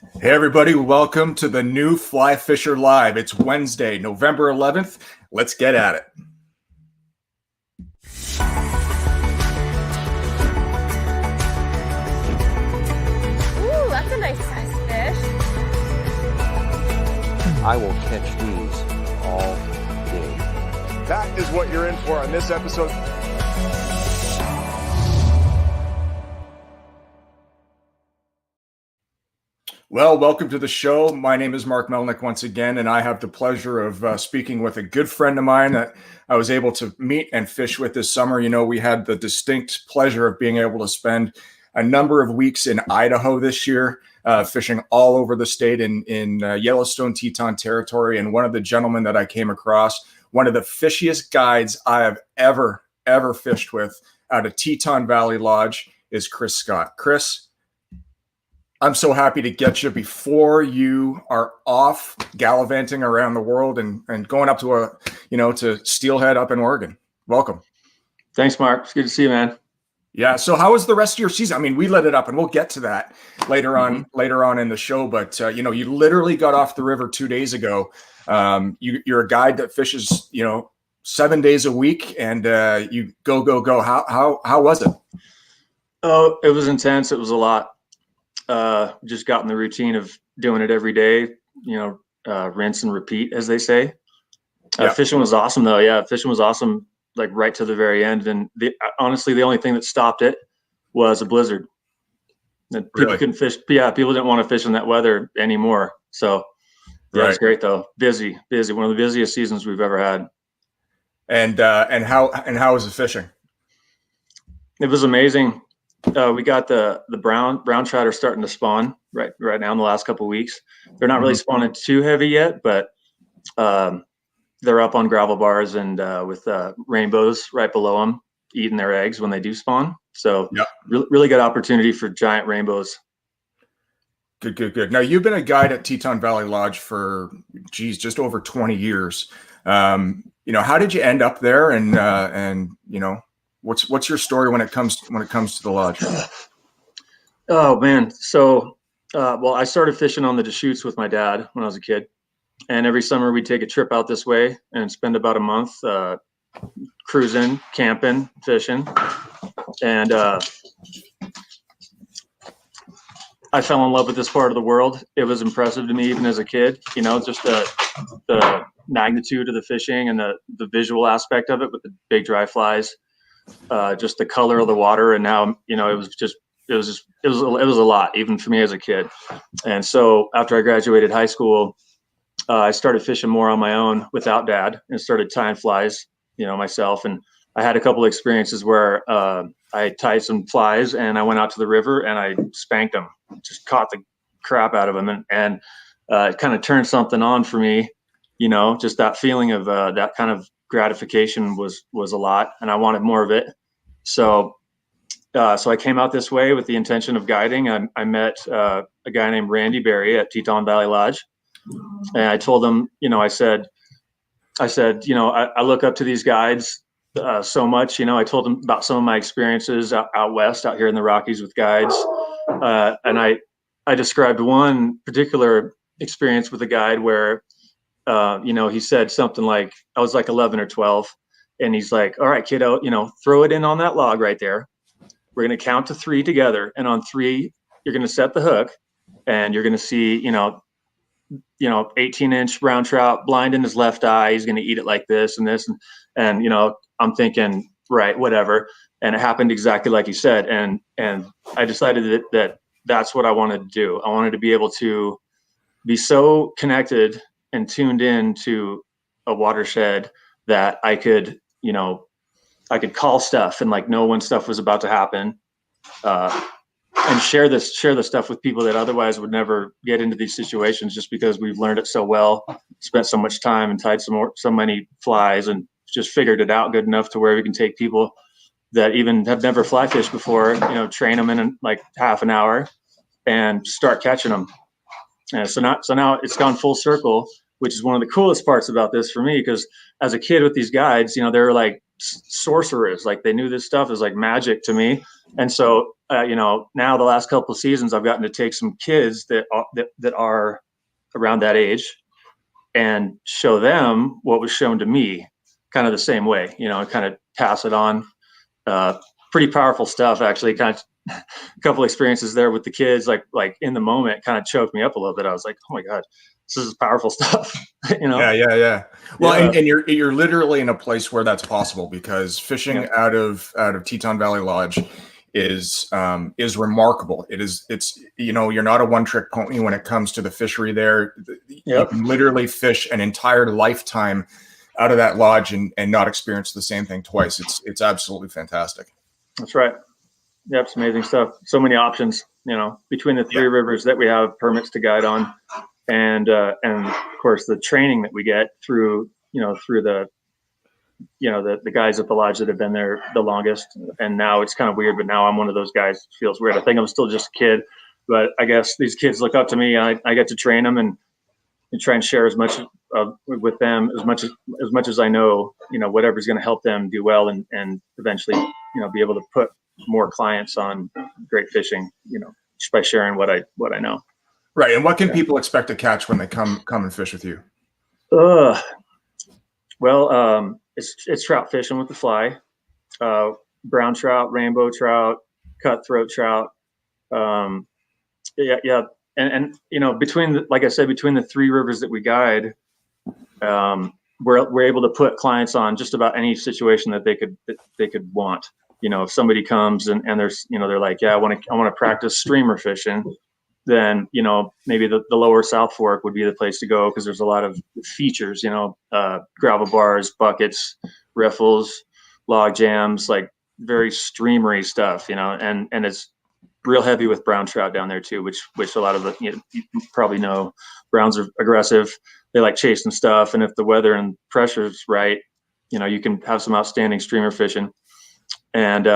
Hey everybody, welcome to the new Fly Fisher Live. It's Wednesday, November 11th. Let's get at it. Ooh, that's a nice size fish. I will catch these all day. That is what you're in for on this episode. Well, welcome to the show. My name is Mark Melnick once again, and I have the pleasure of speaking with a good friend of mine that I was able to meet and fish with this summer. You know, we had the distinct pleasure of being able to spend a number of weeks in Idaho this year, fishing all over the state in Yellowstone Teton territory. And one of the gentlemen that I came across, one of the fishiest guides I have ever fished with out of Teton Valley Lodge is Chris Scott. Chris, I'm so happy to get you before you are off gallivanting around the world and going up to to Steelhead up in Oregon. Welcome. Thanks, Mark. It's good to see you, man. Yeah. So how was the rest of your season? I mean, we let it up and we'll get to that later on in the show. But, you literally got off the river 2 days ago. You're a guide that fishes, 7 days a week and you go. How was it? Oh, it was intense. It was a lot. Just got in the routine of doing it every day, rinse and repeat, as they say. Fishing was awesome though. Yeah. Fishing was awesome. Like right to the very end. And honestly, the only thing that stopped it was a blizzard. And people couldn't fish. Yeah. People didn't want to fish in that weather anymore. So yeah, it's great though. Busy. One of the busiest seasons we've ever had. And how was the fishing? It was amazing. We got the brown trout are starting to spawn right now in the last couple of weeks. They're not really spawning too heavy yet, but they're up on gravel bars and with rainbows right below them, eating their eggs when they do spawn. So really good opportunity for giant rainbows. Good. Now you've been a guide at Teton Valley Lodge for just over 20 years. How did you end up there? And what's your story when it comes to the lodge? Oh man. So, I started fishing on the Deschutes with my dad when I was a kid, and every summer we'd take a trip out this way and spend about a month, cruising, camping, fishing. And, I fell in love with this part of the world. It was impressive to me even as a kid, just the magnitude of the fishing and the visual aspect of it with the big dry flies. Just the color of the water, and now it was a lot even for me as a kid. And so after I graduated high school, I started fishing more on my own without dad and started tying flies, myself. And I had a couple of experiences where I tied some flies and I went out to the river and I spanked them, just caught the crap out of them, and it kind of turned something on for me. Just that feeling of that kind of gratification was a lot, and I wanted more of it. So I came out this way with the intention of guiding. I met a guy named Randy Berry at Teton Valley Lodge, and I told him, I said, I look up to these guides so much. I told him about some of my experiences out west, out here in the Rockies with guides, and I described one particular experience with a guide where he said something like, I was like 11 or 12, and he's like, all right, kiddo, throw it in on that log right there. We're going to count to 3 together. And on 3, you're going to set the hook and you're going to see, 18-inch brown trout blind in his left eye. He's going to eat it like this and this. And I'm thinking, right, whatever. And it happened exactly like he said. And I decided that that's what I wanted to do. I wanted to be able to be so connected and tuned in to a watershed that I could call stuff and know when stuff was about to happen, and share the stuff with people that otherwise would never get into these situations, just because we've learned it so well, spent so much time and tied so many flies, and just figured it out good enough to where we can take people that even have never fly fished before, train them in like half an hour and start catching them. And so now it's gone full circle, which is one of the coolest parts about this for me, because as a kid with these guides, they're like sorcerers, like they knew this stuff is like magic to me. And so now the last couple of seasons, I've gotten to take some kids that are around that age and show them what was shown to me, kind of the same way, kind of pass it on. Pretty powerful stuff, actually. Kind of a couple experiences there with the kids, like in the moment, kind of choked me up a little bit. I was like, oh my God, this is powerful stuff. Yeah. Well, and you're literally in a place where that's possible, because fishing out of Teton Valley Lodge is remarkable. It's you're not a one-trick pony when it comes to the fishery there. You can literally fish an entire lifetime out of that lodge and not experience the same thing twice. It's absolutely fantastic. That's right. Yep, it's amazing stuff. So many options, between the three rivers that we have permits to guide on, and of course the training that we get through the guys at the lodge that have been there the longest. And now it's kind of weird, but now I'm one of those guys. It feels weird. I think I'm still just a kid, but I guess these kids look up to me. I get to train them and try and share as much with them as much as I know, whatever's going to help them do well and eventually, be able to put more clients on great fishing, just by sharing what I know. Right. And what can people expect to catch when they come and fish with you? Well, it's trout fishing with the fly, brown trout, rainbow trout, cutthroat trout. And between the three rivers that we guide, we're able to put clients on just about any situation that they could want. If somebody comes and there's, they're like, I want to practice streamer fishing, then, maybe the lower South Fork would be the place to go, because there's a lot of features, gravel bars, buckets, riffles, log jams, like very streamery stuff, and it's real heavy with brown trout down there too, which a lot of you probably know. Browns are aggressive. They like chasing stuff, and if the weather and pressure's right, you can have some outstanding streamer fishing. And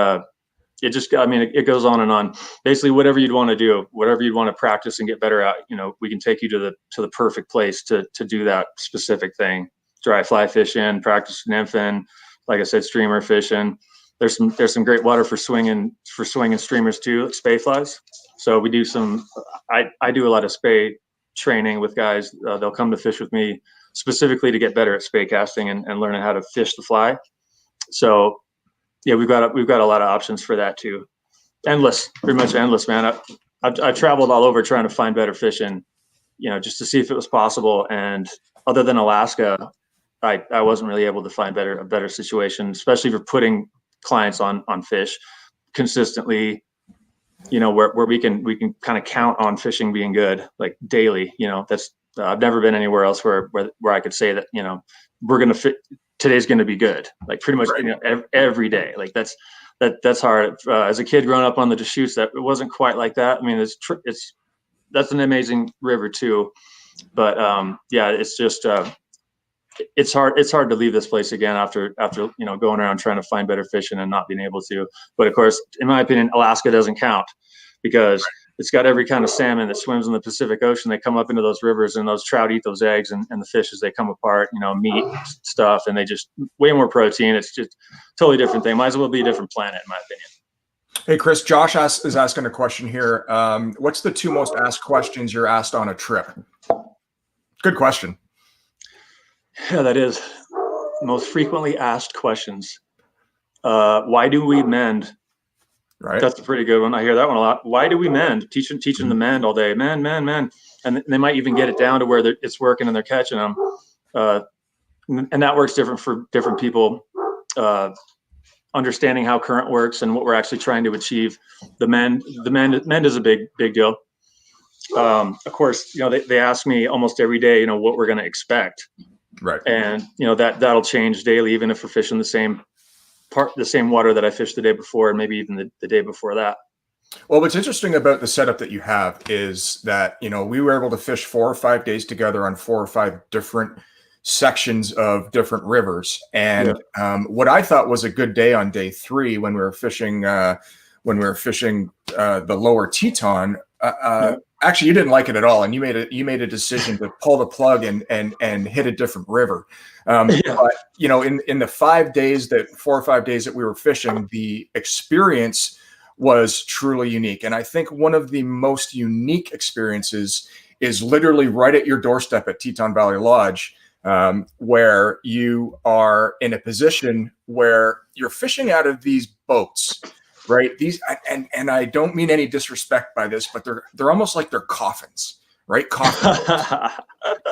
it goes on and on. Basically, whatever you'd want to do, whatever you'd want to practice and get better at, we can take you to the perfect place to do that specific thing. Dry fly fishing, practice nymphing, like I said, streamer fishing. There's some great water for swinging streamers too, like spay flies. So we do I do a lot of spay training with guys. They'll come to fish with me specifically to get better at spay casting and learning how to fish the fly. So yeah, we've got a lot of options for that too. Pretty much endless, man. I've traveled all over trying to find better fishing, just to see if it was possible. And other than Alaska, I wasn't really able to find a better situation, especially for putting clients on fish consistently, where we can kind of count on fishing being good, like daily. That's I've never been anywhere else where I could say that, we're going to fit. Today's going to be good, like pretty much every day. Like that's hard. As a kid growing up on the Deschutes, that it wasn't quite like that. I mean, that's an amazing river too, but it's just it's hard to leave this place again after going around trying to find better fishing and not being able to. But of course, in my opinion, Alaska doesn't count, because it's got every kind of salmon that swims in the Pacific Ocean. They come up into those rivers, and those trout eat those eggs, and the fish, as they come apart, meat stuff, and they just way more protein. It's just totally different thing. Might as well be a different planet, in my opinion. Hey, Chris, Josh is asking a question here. What's the two most asked questions you're asked on a trip? Good question. Yeah, that is most frequently asked questions. Why do we mend? Right. That's a pretty good one. I hear that one a lot. Why do we mend? Teaching the mend all day. Mend. And they might even get it down to where it's working and they're catching them. And that works different for different people. Understanding how current works and what we're actually trying to achieve. The mend is a big deal. Of course, they ask me almost every day, what we're going to expect. Right. And, that'll change daily, even if we're fishing the same water that I fished the day before, and maybe even the day before that. Well, what's interesting about the setup that you have is that, we were able to fish 4 or 5 days together on 4 or 5 different sections of different rivers. And what I thought was a good day on day 3, when we were fishing the lower Teton, actually you didn't like it at all, and you made a decision to pull the plug and hit a different river. But in the 4 or 5 days that we were fishing, the experience was truly unique. And I think one of the most unique experiences is literally right at your doorstep at Teton Valley Lodge, where you are in a position where you're fishing out of these boats, right? These, and I don't mean any disrespect by this, but they're almost like they're coffins, right? Coffin boats,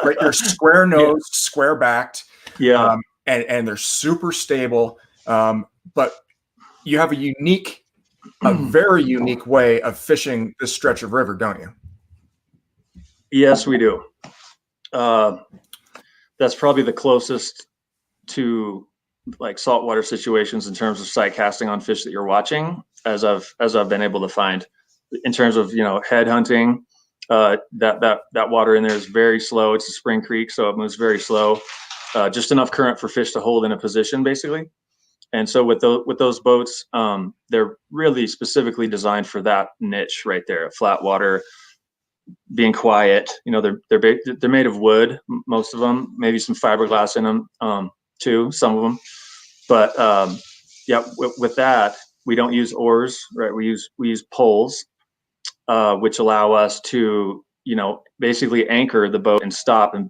right? They're square nosed, square backed, and they're super stable. But you have a very unique way of fishing this stretch of river, don't you? Yes, we do. That's probably the closest to like saltwater situations in terms of sight casting on fish that you're watching, as I've been able to find. In terms of, you know, head hunting, that water in there is very slow. It's a spring creek, so it moves very slow. Just enough current for fish to hold in a position, basically. And so with those boats, they're really specifically designed for that niche right there, flat water, being quiet. You know, they're made of wood, most of them, maybe some fiberglass in them too, some of them. But with that, we don't use oars, right? We use poles, which allow us to, you know, basically anchor the boat and stop and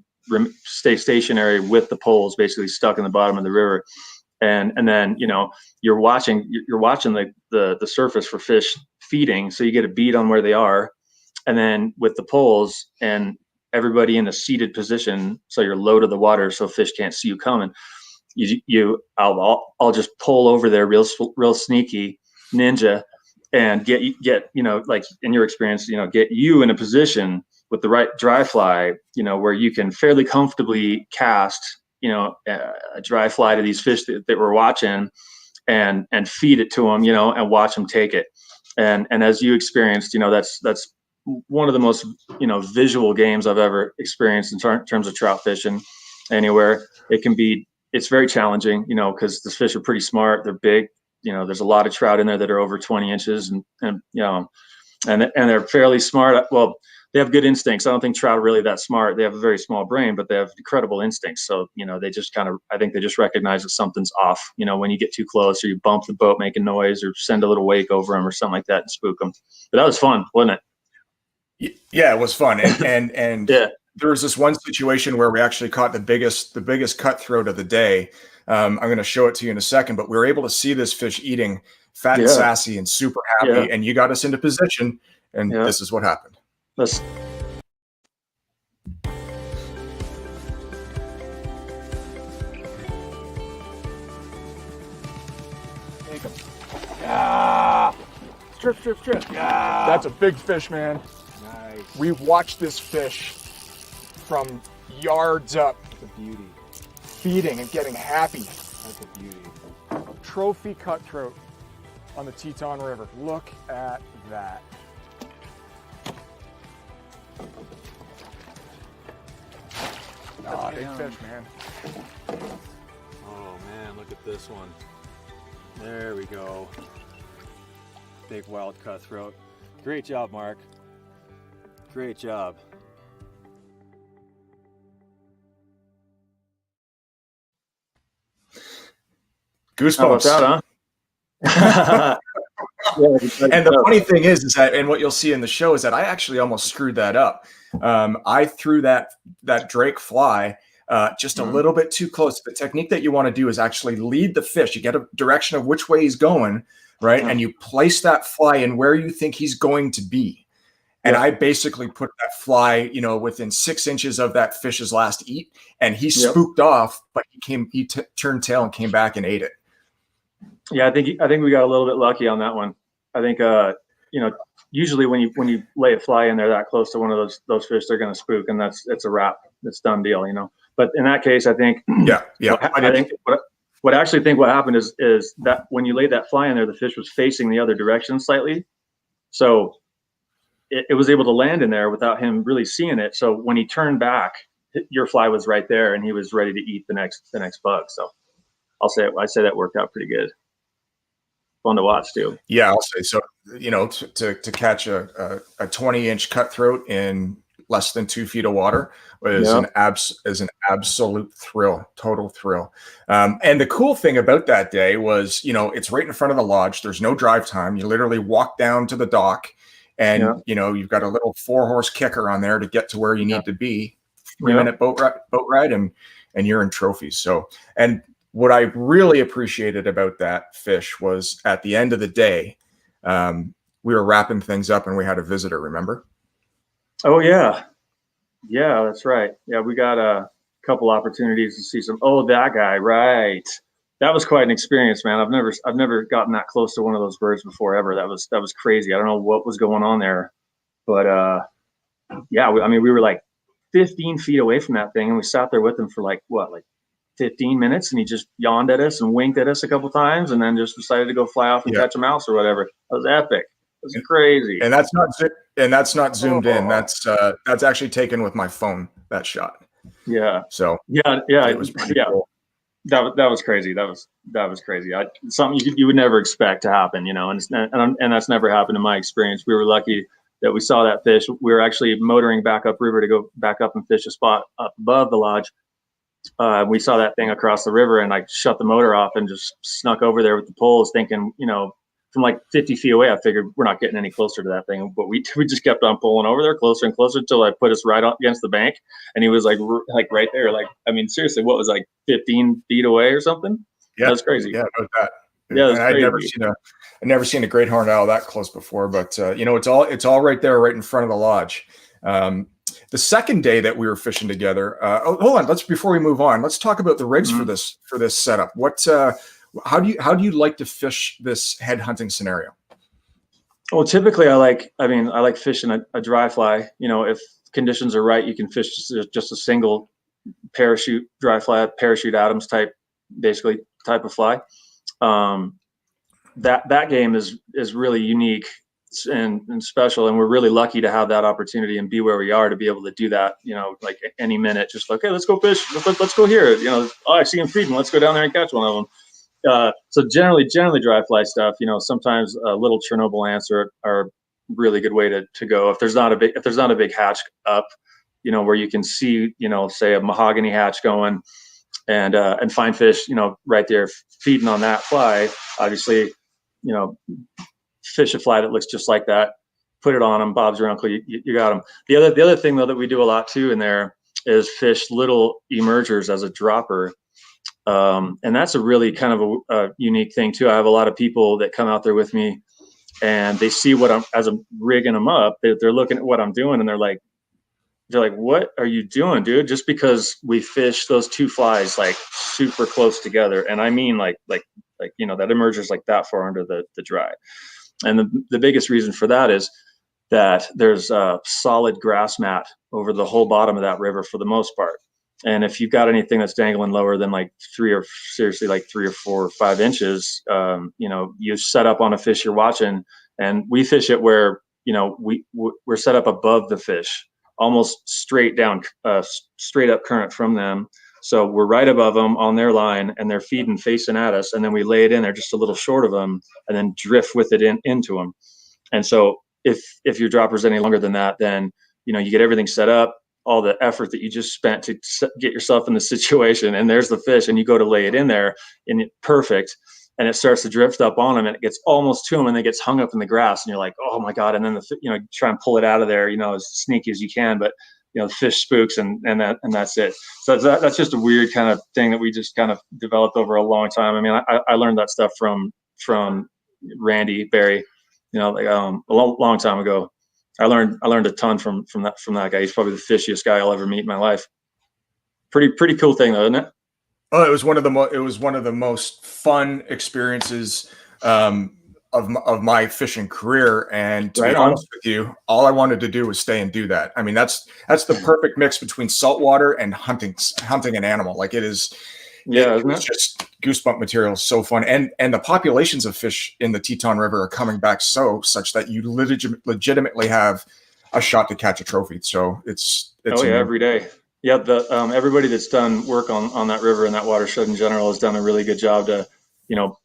stay stationary with the poles basically stuck in the bottom of the river. And then, you know, you're watching the surface for fish feeding, so you get a beat on where they are. And then with the poles and everybody in a seated position, so you're low to the water, so fish can't see you coming. I'll just pull over there real sneaky ninja and get, you know, like in your experience, you know, get you in a position with the right dry fly, you know, where you can fairly comfortably cast, you know, a dry fly to these fish that we're watching and feed it to them, you know, and watch them take it. And as you experienced, you know, that's one of the most, you know, visual games I've ever experienced in terms of trout fishing anywhere. It's very challenging, you know, because the fish are pretty smart. They're big. You know, there's a lot of trout in there that are over 20 inches and you know, and they're fairly smart. Well, they have good instincts. I don't think trout are really that smart. They have a very small brain, but they have incredible instincts. So, you know, I think they just recognize that something's off, you know, when you get too close or you bump the boat making noise or send a little wake over them or something like that and spook them. But that was fun, wasn't it? Yeah, it was fun. And yeah. There was this one situation where we actually caught the biggest cutthroat of the day. I'm going to show it to you in a second, but we were able to see this fish eating fat and sassy and super happy. And you got us into position, and this is what happened. Take him. Yeah. Strip. Yeah. That's a big fish, man. Nice. We watched this fish from yards up. That's a beauty. Feeding and getting happy. That's a beauty. Trophy cutthroat on the Teton River. Look at that. Oh, big fish, man. Oh man, look at this one. There we go. Big wild cutthroat. Great job, Mark. Great job. Goosebumps. How about that, huh? And the funny thing is that, and what you'll see in the show is that I actually almost screwed that up. I threw that Drake fly just a little bit too close. The technique that you want to do is actually lead the fish. You get a direction of which way he's going, right? And you place that fly in where you think he's going to be. And I basically put that fly, you know, within 6 inches of that fish's last eat, and he spooked off, but he turned tail and came back and ate it. Yeah, I think we got a little bit lucky on that one. I think you know, usually when you lay a fly in there that close to one of those fish, they're going to spook, and it's a wrap. It's done deal, you know. But in that case, I think what I actually think what happened is that when you laid that fly in there, the fish was facing the other direction slightly, so it was able to land in there without him really seeing it. So when he turned back, your fly was right there, and he was ready to eat the next bug. So I say that worked out pretty good. Fun to watch too. Yeah, I'll say so. You know, to catch a 20-inch cutthroat in less than 2 feet of water is an absolute thrill, total thrill. And the cool thing about that day was, you know, it's right in front of the lodge. There's no drive time. You literally walk down to the dock, and you know, you've got a little 4-horse kicker on there to get to where you need to be. 3-minute boat ride, and you're in trophies. So, and what I really appreciated about that fish was at the end of the day, we were wrapping things up and we had a visitor, remember? Oh yeah. Yeah, that's right. Yeah, we got a couple opportunities to see some. Oh, that guy, right? That was quite an experience, man. I've never gotten that close to one of those birds before ever. That was crazy. I don't know what was going on there, but yeah. I mean, we were like 15 feet away from that thing, and we sat there with him for like 15 minutes, and he just yawned at us and winked at us a couple times, and then just decided to go fly off and catch a mouse or whatever. That was epic. It was crazy. And that's not zoomed in. That's actually taken with my phone, that shot. Yeah. So yeah, it was cool. That was crazy. That was crazy. Something you would never expect to happen, you know, and that's never happened in my experience. We were lucky that we saw that fish. We were actually motoring back up river to go back up and fish a spot up above the lodge. We saw that thing across the river, and I shut the motor off and just snuck over there with the poles, thinking, you know, from like 50 feet away, I figured we're not getting any closer to that thing, but we just kept on pulling over there closer and closer until I put us right up against the bank, and he was like right there. Like, I mean, seriously, what was like 15 feet away or something? Yeah, that's crazy. Yeah, about that. Yeah, and I'd never seen a great horned owl that close before, but you know, it's all right there, right in front of the lodge. The second day that we were fishing together, hold on, before we move on, let's talk about the rigs for this setup. What how do you like to fish this head hunting scenario? Well, typically I like fishing a dry fly. You know, if conditions are right, you can fish just a single parachute dry fly, parachute Adams type of fly. That game is really unique and special, and we're really lucky to have that opportunity and be where we are to be able to do that. You know, like any minute, just like, hey, let's go fish. Let's go here. You know, oh, I see him feeding. Let's go down there and catch one of them. So generally dry fly stuff, you know, sometimes little Chernobyl ants are a really good way to go. If there's not a big hatch up, you know, where you can see, you know, say a mahogany hatch going, and find fish, you know, right there feeding on that fly. Obviously, you know, fish a fly that looks just like that, put it on them. Bob's your uncle. You got them. The other thing though that we do a lot too in there is fish little emergers as a dropper. And that's a really kind of a unique thing too. I have a lot of people that come out there with me, and they see as I'm rigging them up, they're looking at what I'm doing, and they're like, what are you doing, dude? Just because we fish those two flies like super close together. And I mean, like, you know, that emerges like that far under the dry. And the biggest reason for that is that there's a solid grass mat over the whole bottom of that river for the most part. And if you've got anything that's dangling lower than like 3 or 4 or 5 inches, you know, you set up on a fish you're watching, and we fish it where, you know, we're set up above the fish, almost straight down, straight up current from them. So we're right above them on their line, and they're feeding facing at us. And then we lay it in there just a little short of them, and then drift with it into them. And so if your dropper's any longer than that, then, you know, you get everything set up, all the effort that you just spent to get yourself in the situation, and there's the fish, and you go to lay it in there, and it's perfect, and it starts to drift up on them, and it gets almost to them, and it gets hung up in the grass, and you're like, oh my God. And then you know, try and pull it out of there, you know, as sneaky as you can, but you know, the fish spooks, and that's it. So that's just a weird kind of thing that we just kind of developed over a long time. I mean, I learned that stuff from Randy Berry, you know, like a long time ago. I learned a ton from that guy. He's probably the fishiest guy I'll ever meet in my life. Pretty cool thing though, isn't it? Oh, it was one of the most fun experiences of my fishing career. And to be honest with you, all I wanted to do was stay and do that. I mean, that's the perfect mix between saltwater and hunting an animal. Like it is. Yeah, it's just goosebump material. So fun, and the populations of fish in the Teton River are coming back such that you legitimately have a shot to catch a trophy. So it's every day. Yeah, everybody that's done work on that river and that watershed in general has done a really good job to, you know,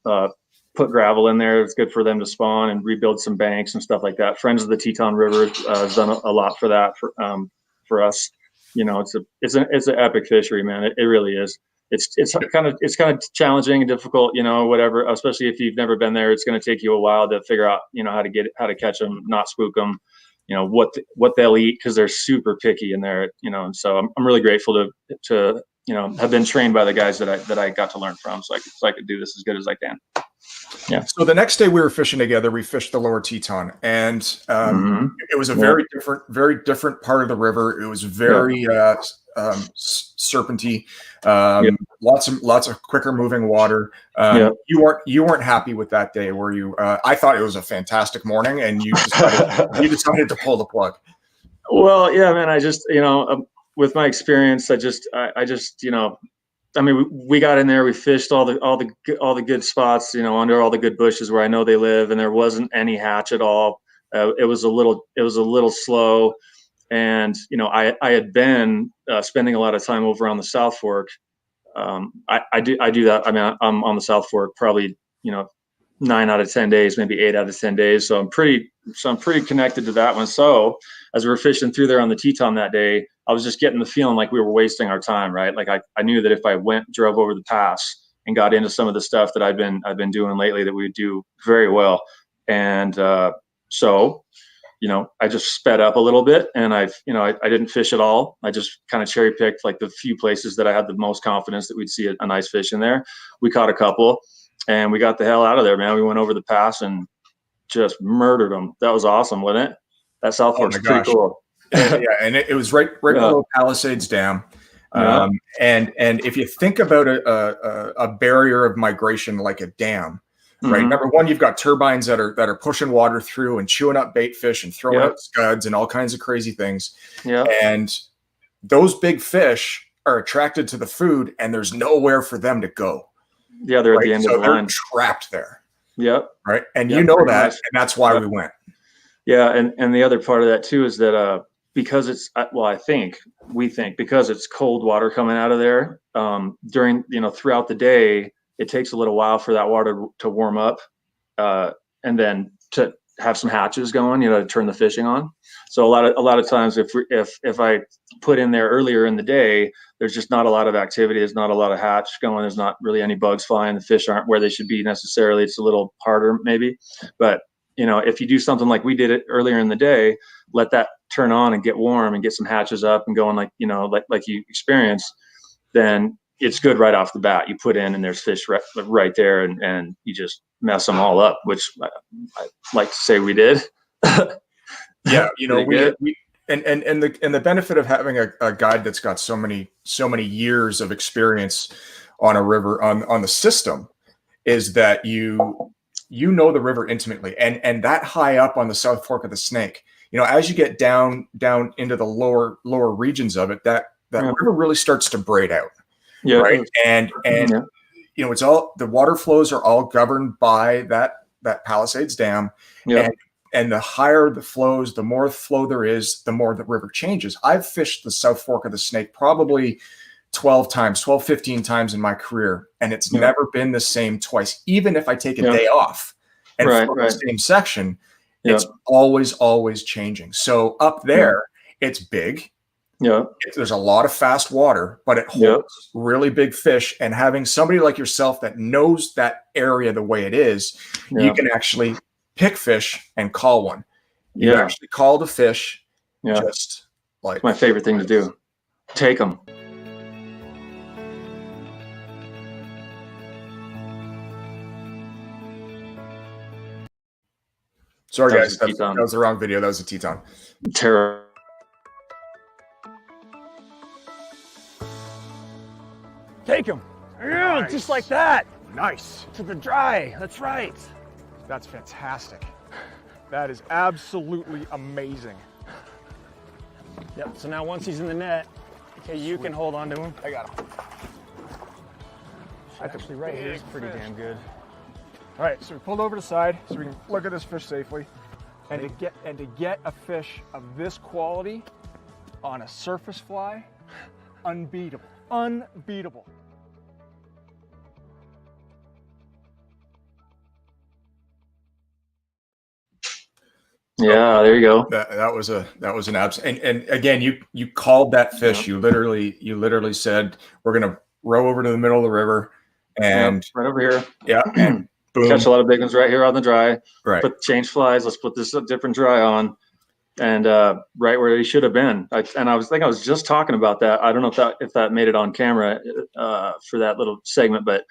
put gravel in there. It's good for them to spawn and rebuild some banks and stuff like that. Friends of the Teton River has done a lot for that. for us. You know, it's an epic fishery, man. It really is. It's kind of challenging and difficult, you know, whatever, especially if you've never been there. It's going to take you a while to figure out, you know, how to catch them, not spook them, you know, what they'll eat, because they're super picky in there, you know. And so I'm really grateful to you know, have been trained by the guys that I got to learn from, so I could do this as good as I can. Yeah. So the next day we were fishing together. We fished the lower Teton, and it was a very different part of the river. It was very serpenty, lots of quicker moving water. You weren't happy with that day, were you? I thought it was a fantastic morning, and you decided to pull the plug. Well, yeah, man. I just, you know, with my experience, I just, you know, I mean, we got in there, we fished all the good spots, you know, under all the good bushes where I know they live, and there wasn't any hatch at all. It was a little slow, and you know, I had been spending a lot of time over on the South Fork. I do that. I mean, I'm on the South Fork probably, you know, 9 out of 10 days, maybe 8 out of 10 days. So I'm pretty connected to that one. So as we were fishing through there on the Teton that day, I was just getting the feeling like we were wasting our time, right? Like I knew that if I drove over the pass and got into some of the stuff that I've been doing lately, that we would do very well. And so, you know, I just sped up a little bit, and I didn't fish at all. I just kind of cherry picked like the few places that I had the most confidence that we'd see a nice fish in there. We caught a couple, and we got the hell out of there, man. We went over the pass and just murdered them. That was awesome, wasn't it? That South Fork's pretty cool. Yeah, and it was right below Palisades Dam. And if you think about a barrier of migration like a dam, right? Number one, you've got turbines that are pushing water through and chewing up bait fish and throwing out scuds and all kinds of crazy things. Yeah. And those big fish are attracted to the food, and there's nowhere for them to go. Yeah, they're at the end of the line. They're trapped there. Yep. Right. And you know that, and that's why we went. Yeah, and the other part of that too is that because it's we think because it's cold water coming out of there during, you know, throughout the day, it takes a little while for that water to warm up, and then to have some hatches going, you know, to turn the fishing on. So a lot of times if I put in there earlier in the day, there's just not a lot of activity. There's not a lot of hatch going. There's not really any bugs flying. The fish aren't where they should be necessarily. It's a little harder maybe, but you know, if you do something like we did it earlier in the day, let that turn on and get warm and get some hatches up and going, like, you know, like you experienced, then it's good right off the bat. You put in and there's fish right there, and you just mess them all up, which I like to say we did. Yeah, you know, and the benefit of having a guide that's got so many years of experience on a river on the system is that you know the river intimately, and that high up on the South Fork of the Snake, you know, as you get down into the lower regions of it, that river really starts to braid out. Yeah. Right. And you know, it's all, the water flows are all governed by that Palisades Dam. Yeah. And the higher the flows, the more flow there is, the more the river changes. I've fished the South Fork of the Snake probably 12, 15 times in my career, and it's never been the same twice. Even if I take a day off and flow the same section, it's always changing. So up there, it's big. Yeah, there's a lot of fast water, but it holds really big fish. And having somebody like yourself that knows that area the way it is, you can actually pick fish and call one. You actually call the fish. Yeah, just like, it's my favorite thing to do. Take them. Sorry, guys. That was the wrong video. That was a Teton. Terrible. Take him. Nice. Just like that. Nice. To the dry. That's right. That's fantastic. That is absolutely amazing. Yep. So now once he's in the net, okay, you can hold on to him. I got him. Actually, right here is pretty damn good. All right, so we pulled over to the side so we can look at this fish safely. And to get a fish of this quality on a surface fly, unbeatable. Unbeatable. Yeah, there you go. That was an abs, and again, you called that fish. You literally said, we're gonna row over to the middle of the river, and right over here. and boom, Catch a lot of big ones right here on the dry. right. Change flies. Let's put this different dry on, and right where he should have been. I was just talking about that. I don't know if that made it on camera for that little segment, but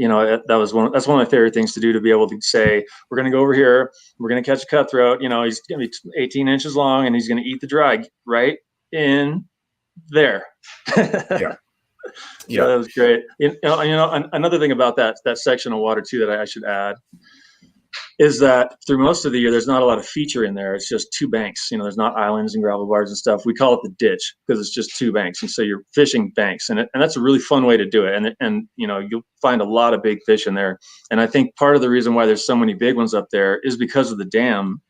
that's one of my favorite things to do, to be able to say, we're going to go over here, we're going to catch a cutthroat. He's going to be 18 inches long, and he's going to eat the dry right in there. Yeah. Yeah, that was great. Another thing about that section of water too that I should add is that through most of the year, there's not a lot of feature in there. It's just two banks. There's not islands and gravel bars and stuff. We call it the ditch because it's just two banks. And so you're fishing banks, and that's a really fun way to do it. And you'll find a lot of big fish in there. And I think part of the reason why there's so many big ones up there is because of the dam,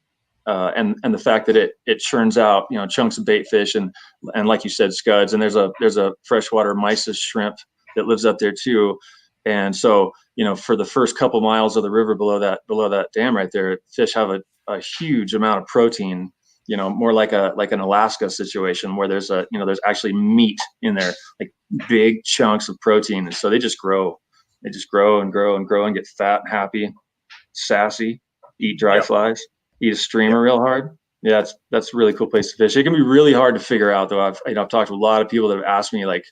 and the fact that it churns out, chunks of bait fish and like you said, scuds. And there's a freshwater mysis shrimp that lives up there too. And so, for the first couple miles of the river below that dam right there, fish have a huge amount of protein, more like an Alaska situation where there's actually meat in there, like big chunks of protein. And so they just grow and grow and grow and get fat and happy, sassy, eat dry flies, eat a streamer real hard. Yeah, that's a really cool place to fish. It can be really hard to figure out though. I've talked to a lot of people that have asked me like,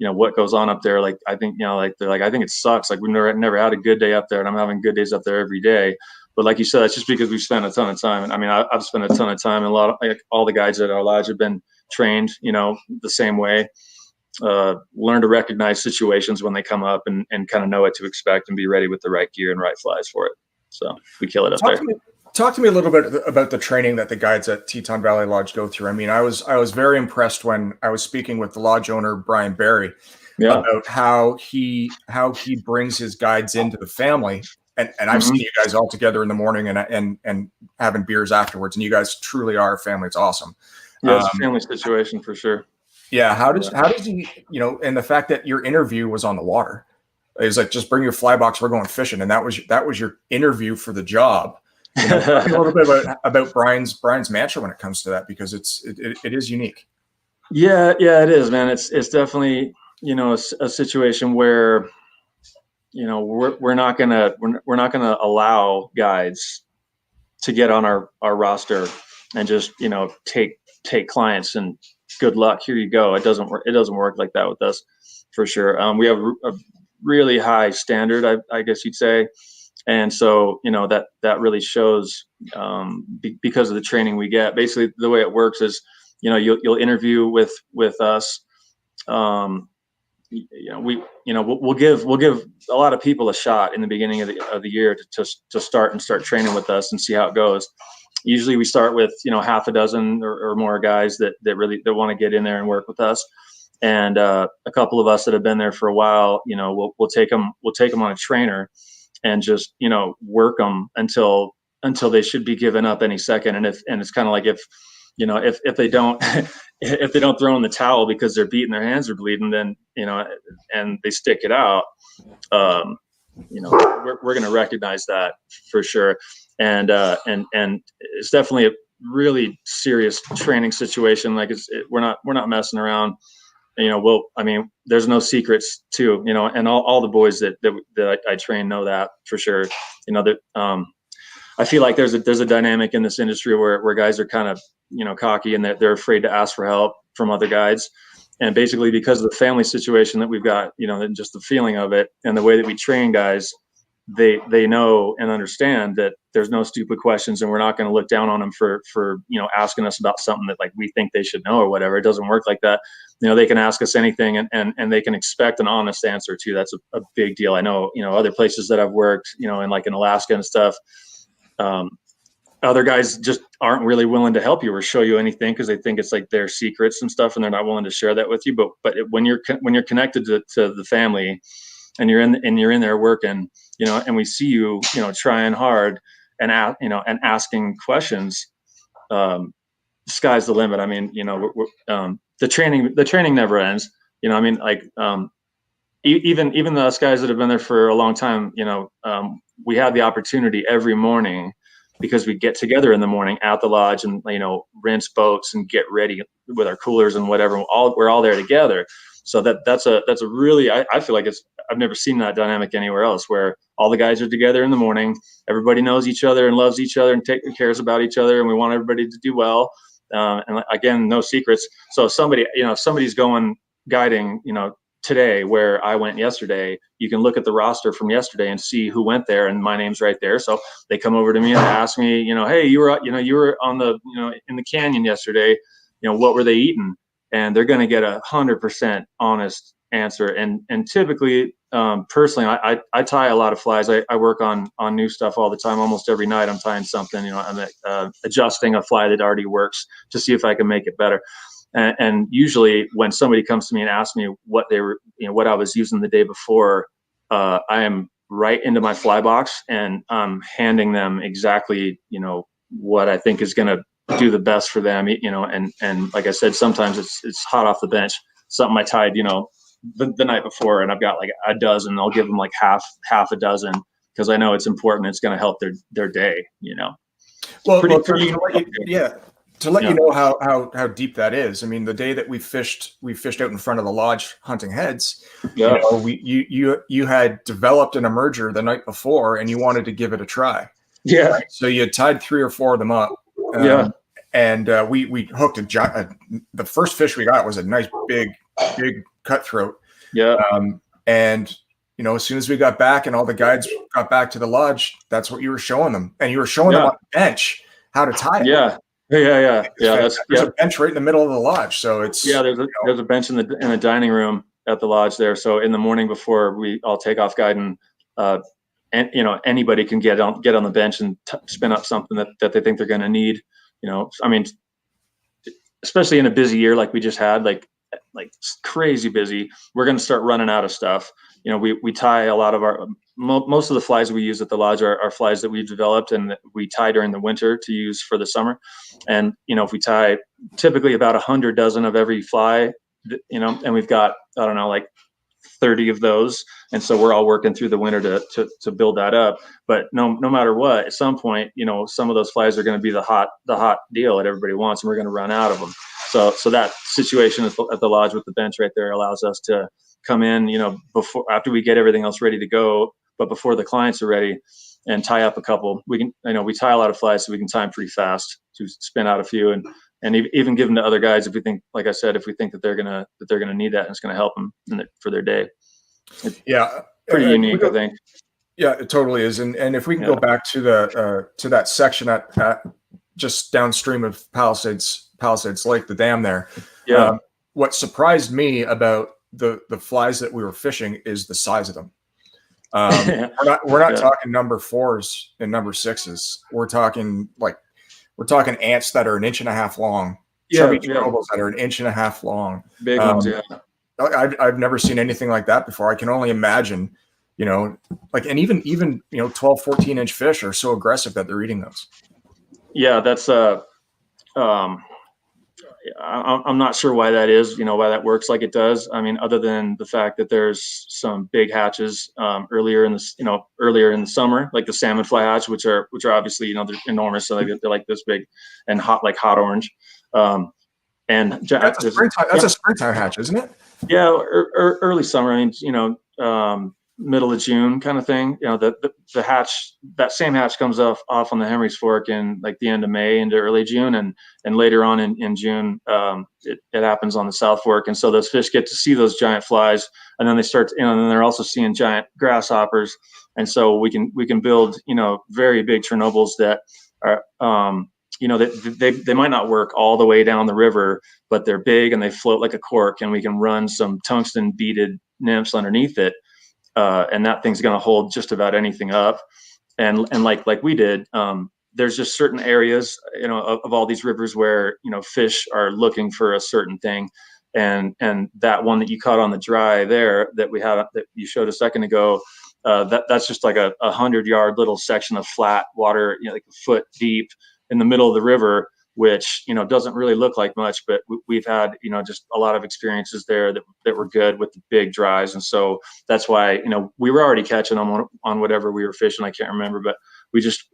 what goes on up there. Like, I think, they're like, I think it sucks. Like, we've never had a good day up there, and I'm having good days up there every day. But like you said, that's just because we've spent a ton of time. And I mean, I've spent a ton of time, and all the guides at our lodge have been trained, the same way. Learn to recognize situations when they come up and kind of know what to expect and be ready with the right gear and right flies for it. So we kill it up there. Talk to me a little bit about the training that the guides at Teton Valley Lodge go through. I mean, I was very impressed when I was speaking with the lodge owner, Brian Barry, about how he brings his guides into the family. And I've seen you guys all together in the morning and having beers afterwards. And you guys truly are a family. It's awesome. Yeah, it's a family situation for sure. Yeah. How does he, and the fact that your interview was on the water, is like, just bring your fly box, we're going fishing. And that was your interview for the job. Talk a little bit about Brian's mantra when it comes to that, because it is unique. Yeah, it is, man. It's definitely, a situation where, we're not gonna allow guides to get on our roster and just, take clients and good luck, here you go. It doesn't work like that with us, for sure. We have a really high standard, I guess you'd say. And so, that really shows because of the training we get. Basically, the way it works is, you'll interview with us. We'll give a lot of people a shot in the beginning of the year to start training with us and see how it goes. Usually, we start with half a dozen or more guys that want to get in there and work with us. And a couple of us that have been there for a while, we'll take them on a trainer and just work them until they should be giving up any second. And it's kind of like if they don't if they don't throw in the towel because they're beating, their hands are bleeding, then and they stick it out, we're going to recognize that for sure. And it's definitely a really serious training situation. Like we're not messing around. There's no secrets too, and all the boys that I train know that for sure. I feel like there's a dynamic in this industry where guys are kind of, cocky, and they're afraid to ask for help from other guides. And basically because of the family situation that we've got, and just the feeling of it and the way that we train guys, they know and understand that there's no stupid questions, and we're not going to look down on them for asking us about something that like we think they should know or whatever. It doesn't work like that. They can ask us anything and they can expect an honest answer too. That's a big deal. I know, other places that I've worked, in Alaska and stuff, other guys just aren't really willing to help you or show you anything because they think it's like their secrets and stuff, and they're not willing to share that with you. But when you're connected to the family, and you're in there working, and we see you, trying hard and asking questions, sky's the limit. I mean, the training never ends. Even us guys that have been there for a long time, we have the opportunity every morning because we get together in the morning at the lodge and, rinse boats and get ready with our coolers and whatever. We're all there together. So that's a really, I feel like I've never seen that dynamic anywhere else, where all the guys are together in the morning. Everybody knows each other and loves each other and cares about each other. And we want everybody to do well. And again, no secrets. So if somebody's going guiding, today where I went yesterday, you can look at the roster from yesterday and see who went there, and my name's right there. So they come over to me and ask me, hey, you were on the, in the canyon yesterday, what were they eating? And they're going to get 100% honest answer. And typically, personally, I tie a lot of flies. I work on new stuff all the time. Almost every night I'm tying something, I'm adjusting a fly that already works to see if I can make it better. And usually when somebody comes to me and asks me what they were, what I was using the day before, I am right into my fly box and I'm handing them exactly, what I think is going to do the best for them, and like I said, sometimes it's hot off the bench, something I tied, the night before, and I've got like a dozen. I'll give them like half a dozen because I know it's important. It's going to help their day, Well, pretty to let you know how deep that is. I mean, the day that we fished out in front of the lodge hunting heads. Yeah. You had developed an emerger the night before, and you wanted to give it a try. Yeah. Right? So you had tied 3 or 4 of them up. And we hooked the first fish we got was a nice big cutthroat. Yeah. And as soon as we got back and all the guides got back to the lodge, that's what you were showing them, and you were showing them on the bench how to tie it. Yeah. There's a bench right in the middle of the lodge, so it's there's a bench in the dining room at the lodge there. So in the morning before we all take off guiding, and anybody can get on the bench and spin up something that they think they're going to need. I mean, especially in a busy year like we just had, like crazy busy, we're going to start running out of stuff. We tie a lot of most of the flies we use at the lodge are flies that we've developed and we tie during the winter to use for the summer. And, if we tie typically about 100 dozen of every fly, and we've got, I don't know, like 30 of those. And so we're all working through the winter to build that up. But no matter what, at some point, some of those flies are going to be the hot deal that everybody wants, and we're going to run out of them. So that situation at the lodge with the bench right there allows us to come in, after we get everything else ready to go, but before the clients are ready, and tie up a couple. We can, we tie a lot of flies, so we can tie them pretty fast to spin out a few and even give them to other guys if we think, like I said, if we think that they're gonna need that and it's gonna help them for their day. It's pretty unique, I think. Yeah, it totally is. And if we can go back to that section at just downstream of Palisades Lake, the dam there. Yeah. What surprised me about the flies that we were fishing is the size of them. We're not talking number 4s and number 6s. We're talking ants that are 1.5 inches long. Chubby turtles that are 1.5 inches long. Big ones, yeah. I've never seen anything like that before. I can only imagine, and even 12, 14 inch fish are so aggressive that they're eating those. Yeah, that's I'm not sure why that is, why that works like it does. I mean, other than the fact that there's some big hatches earlier in the summer, like the salmon fly hatch, which are obviously, they're enormous. So they're like this big and hot orange. And that's a springtime hatch, isn't it? Yeah. Early summer. I mean, middle of June kind of thing. The hatch, that same hatch comes off on the Henry's Fork in like the end of May into early June, and later on in June, it happens on the South Fork. And so those fish get to see those giant flies, and then they start, and then they're also seeing giant grasshoppers. And so we can build, very big Chernobyls that are, they might not work all the way down the river, but they're big and they float like a cork, and we can run some tungsten beaded nymphs underneath it. And that thing's going to hold just about anything up. And like we did, there's just certain areas, of all these rivers where, fish are looking for a certain thing. And that one that you caught on the dry there that we had, that you showed a second ago, that's just like a 100-yard little section of flat water, like a foot deep in the middle of the river, which, doesn't really look like much, but we've had, just a lot of experiences there that were good with the big dries. And so that's why, we were already catching them on whatever we were fishing. I can't remember, but we just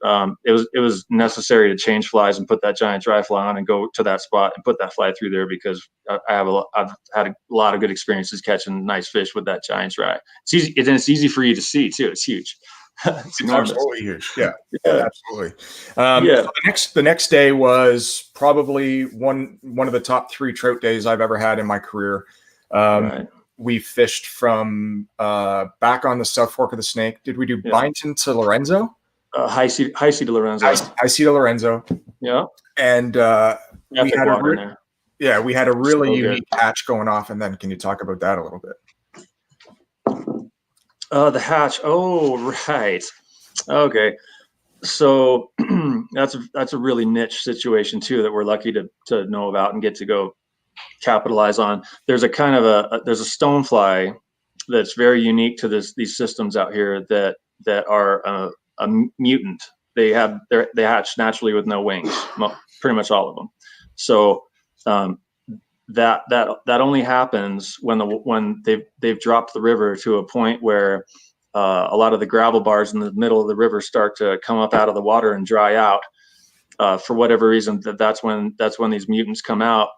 it was necessary to change flies and put that giant dry fly on and go to that spot and put that fly through there, because I've had a lot of good experiences catching nice fish with that giant dry. It's easy, and it's easy for you to see too. It's huge. It's enormous. Absolutely huge. Yeah, Yeah. absolutely. Yeah. So the next day was probably one of the top 3 trout days I've ever had in my career. Right. We fished from back on the South Fork of the Snake. Did we do Yeah. Byington to Lorenzo? High C to Lorenzo. I see to Lorenzo. Yeah. And Epic water in there. yeah, we had a really So good. unique hatch going off. And then can you talk about that a little bit? The hatch. Oh, right. Okay. So that's a really niche situation too that we're lucky to know about and get to go capitalize on. There's a kind of there's a stonefly that's very unique to these systems out here that are a mutant. They hatch naturally with no wings, pretty much all of them. So that only happens when they've dropped the river to a point where a lot of the gravel bars in the middle of the river start to come up out of the water and dry out. For whatever reason, that's when these mutants come out,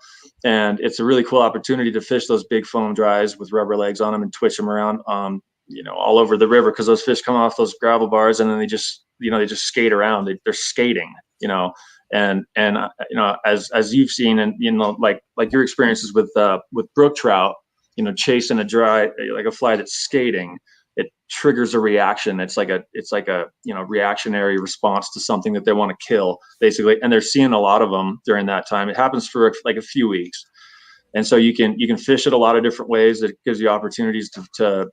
and it's a really cool opportunity to fish those big foam dries with rubber legs on them and twitch them around, all over the river, because those fish come off those gravel bars and then they just skate around. They're skating, and as you've seen, and like your experiences with brook trout, chasing a dry, like a fly that's skating, it triggers a reaction. It's like a reactionary response to something that they want to kill, basically. And they're seeing a lot of them during that time. It happens for like a few weeks, and so you can fish it a lot of different ways. It gives you opportunities to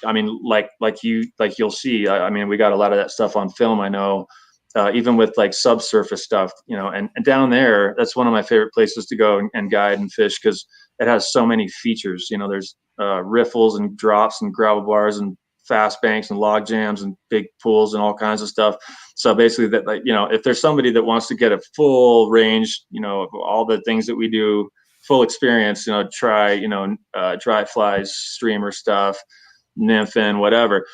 I mean, like you'll see. I mean, we got a lot of that stuff on film. I know, even with like subsurface stuff, and down there, that's one of my favorite places to go and guide and fish, because it has so many features. There's riffles and drops and gravel bars and fast banks and log jams and big pools and all kinds of stuff. So basically, that, like, if there's somebody that wants to get a full range, of all the things that we do, full experience, try dry flies, streamer stuff, nymphing, whatever,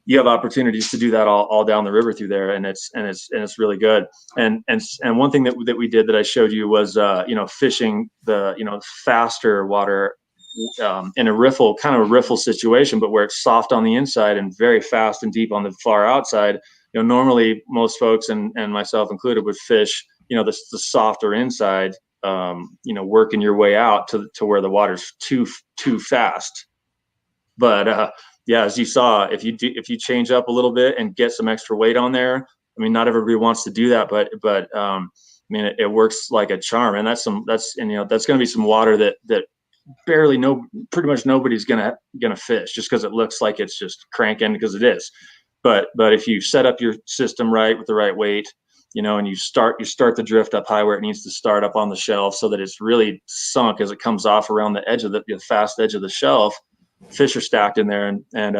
you have opportunities to do that all down the river through there, and it's really good. And one thing that we did that I showed you was fishing the faster water in a riffle, kind of a riffle situation, but where it's soft on the inside and very fast and deep on the far outside. Normally most folks, and myself included, would fish the softer inside, working your way out to where the water's too fast. But yeah, as you saw, if you change up a little bit and get some extra weight on there, I mean, not everybody wants to do that, but I mean, it works like a charm. And that's going to be some water that pretty much nobody's gonna fish, just because it looks like it's just cranking, because it is. But if you set up your system right with the right weight, and you start the drift up high where it needs to start, up on the shelf, so that it's really sunk as it comes off around the edge of the fast edge of the shelf. Fish are stacked in there, and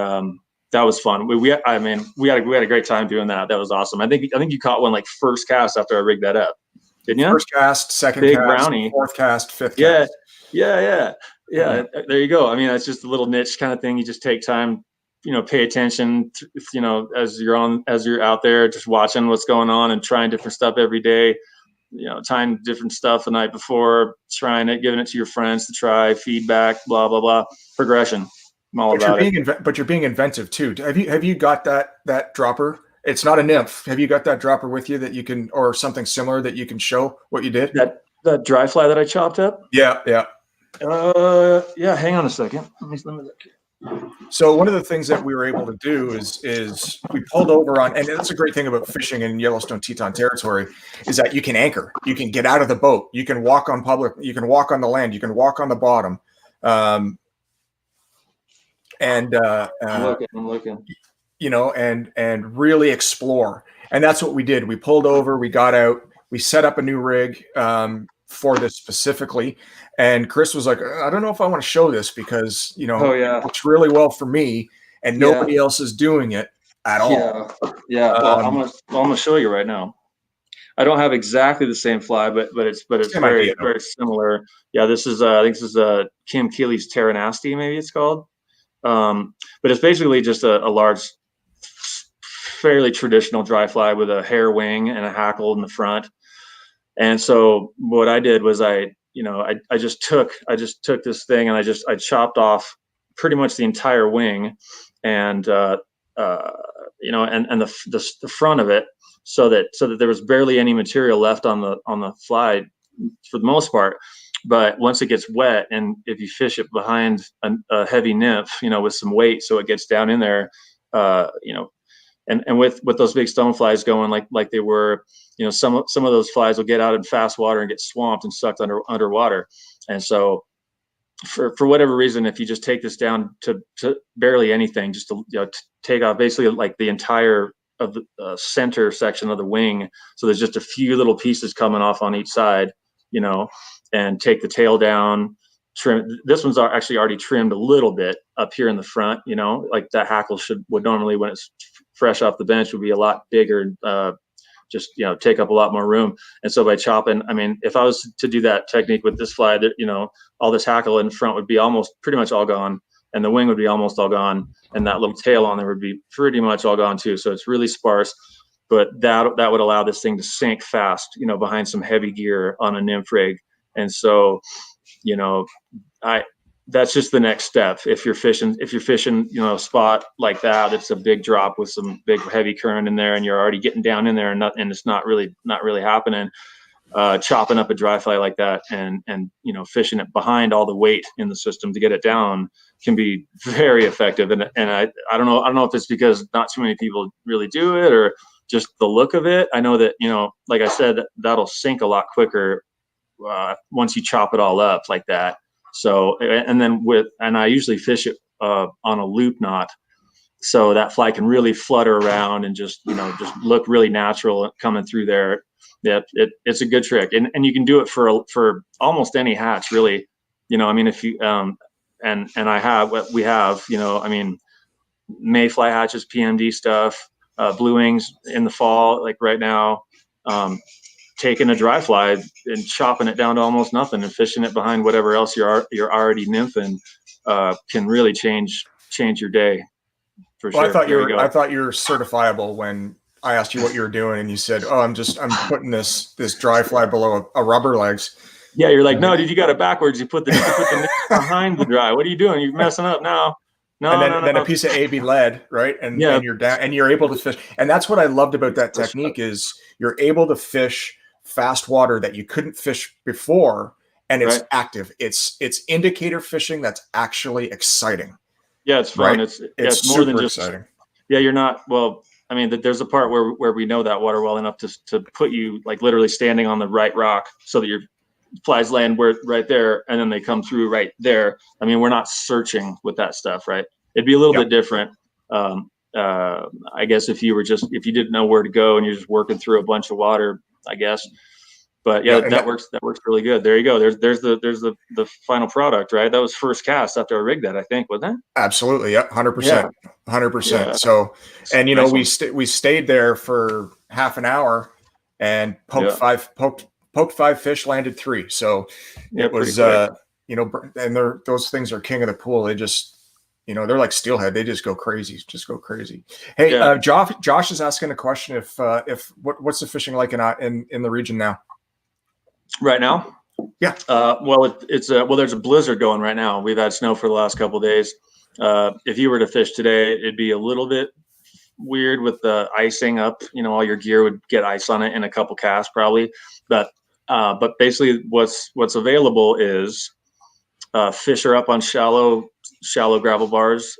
that was fun. We had a great time doing that. That was awesome. I think you caught one like first cast after I rigged that up, didn't you? First cast, second big cast, brownie, fourth cast, fifth cast. cast. Yeah. There you go. I mean, it's just a little niche kind of thing. You just take time, pay attention, as you're out there just watching what's going on and trying different stuff every day. Trying different stuff the night before, trying it, giving it to your friends to try, feedback, blah blah blah, progression. I'm all about it. But you're being inventive too. Have you got that dropper? It's not a nymph. Have you got that dropper with you that you can, or something similar that you can show what you did? That dry fly that I chopped up? Yeah. Yeah. Hang on a second. Let me look. So one of the things that we were able to do is we pulled over on, and that's a great thing about fishing in Yellowstone Teton territory, is that you can anchor, you can get out of the boat, you can walk on you can walk on the land, you can walk on the bottom, I'm looking. And really explore. And that's what we did. We pulled over, we got out, we set up a new rig for this specifically. And Chris was like, I don't know if I want to show this, because, it works really well for me and nobody else is doing it at all. Yeah. Well, I'm gonna show you right now. I don't have exactly the same fly, but it's very similar. Yeah, this is I think this is Kim Keeley's Terranasti, maybe it's called. But it's basically just a large fairly traditional dry fly with a hair wing and a hackle in the front. And so what I did was I just took this thing and I chopped off pretty much the entire wing, and the front of it, so that there was barely any material left on the fly for the most part. But once it gets wet, and if you fish it behind a heavy nymph, with some weight, so it gets down in there, and with those big stoneflies going like they were, some of those flies will get out in fast water and get swamped and sucked underwater. And so for whatever reason, if you just take this down to barely anything, just to take off basically like the entire of the center section of the wing, so there's just a few little pieces coming off on each side, and take the tail down, trim. This one's actually already trimmed a little bit up here in the front, like that hackle would normally, when it's fresh off the bench, would be a lot bigger, just take up a lot more room. And so by chopping, I mean, if I was to do that technique with this fly, that all this hackle in front would be almost pretty much all gone, and the wing would be almost all gone, and that little tail on there would be pretty much all gone too. So it's really sparse, but that would allow this thing to sink fast, behind some heavy gear on a nymph rig. And so, that's just the next step. If you're fishing, a spot like that, it's a big drop with some big heavy current in there, and you're already getting down in there, and it's not really happening. Chopping up a dry fly like that and fishing it behind all the weight in the system to get it down can be very effective. And I don't know if it's because not too many people really do it, or just the look of it. I know that, like I said, that'll sink a lot quicker once you chop it all up like that. So, and I usually fish it on a loop knot, so that fly can really flutter around and just look really natural coming through there. Yeah, it's a good trick, and you can do it for almost any hatch, really. I mean, if you and we have, I mean, mayfly hatches, PMD stuff, blue wings in the fall, like right now. Taking a dry fly and chopping it down to almost nothing and fishing it behind whatever else you're already nymphing can really change your day, for sure. I thought you were certifiable when I asked you what you were doing, and you said, "Oh, I'm putting this dry fly below a rubber legs." Yeah, you're like, "No, dude, you got it backwards. You put the nymph behind the dry. What are you doing? You're messing up now." No, and then a piece of AB lead, right? And you're down, and you're able to fish. And that's what I loved about that technique is you're able to fish fast water that you couldn't fish before, and it's active. It's indicator fishing that's actually exciting. Yeah, it's fun. Right? It's more than just exciting. Yeah, you're not. Well, I mean, there's a part where we know that water well enough to put you like literally standing on the right rock, so that your flies land right there, and then they come through right there. I mean, we're not searching with that stuff, right? It'd be a little bit different. I guess if you didn't know where to go and you're just working through a bunch of water, I guess. But that works really good. There you go. There's the final product, right? That was first cast after I rigged that, I think, wasn't it? Absolutely. Yeah. 100%. 100%. So, and nice. we stayed there for half an hour and poked five fish, landed 3. So it was, and those things are king of the pool. They just, they're like steelhead. They just go crazy. Hey, Josh is asking a question. What's the fishing like in the region now? Right now? Yeah. Well, there's a blizzard going right now. We've had snow for the last couple of days. If you were to fish today, it'd be a little bit weird with the icing up. All your gear would get ice on it in a couple casts probably. But basically what's available is fish are up on shallow gravel bars.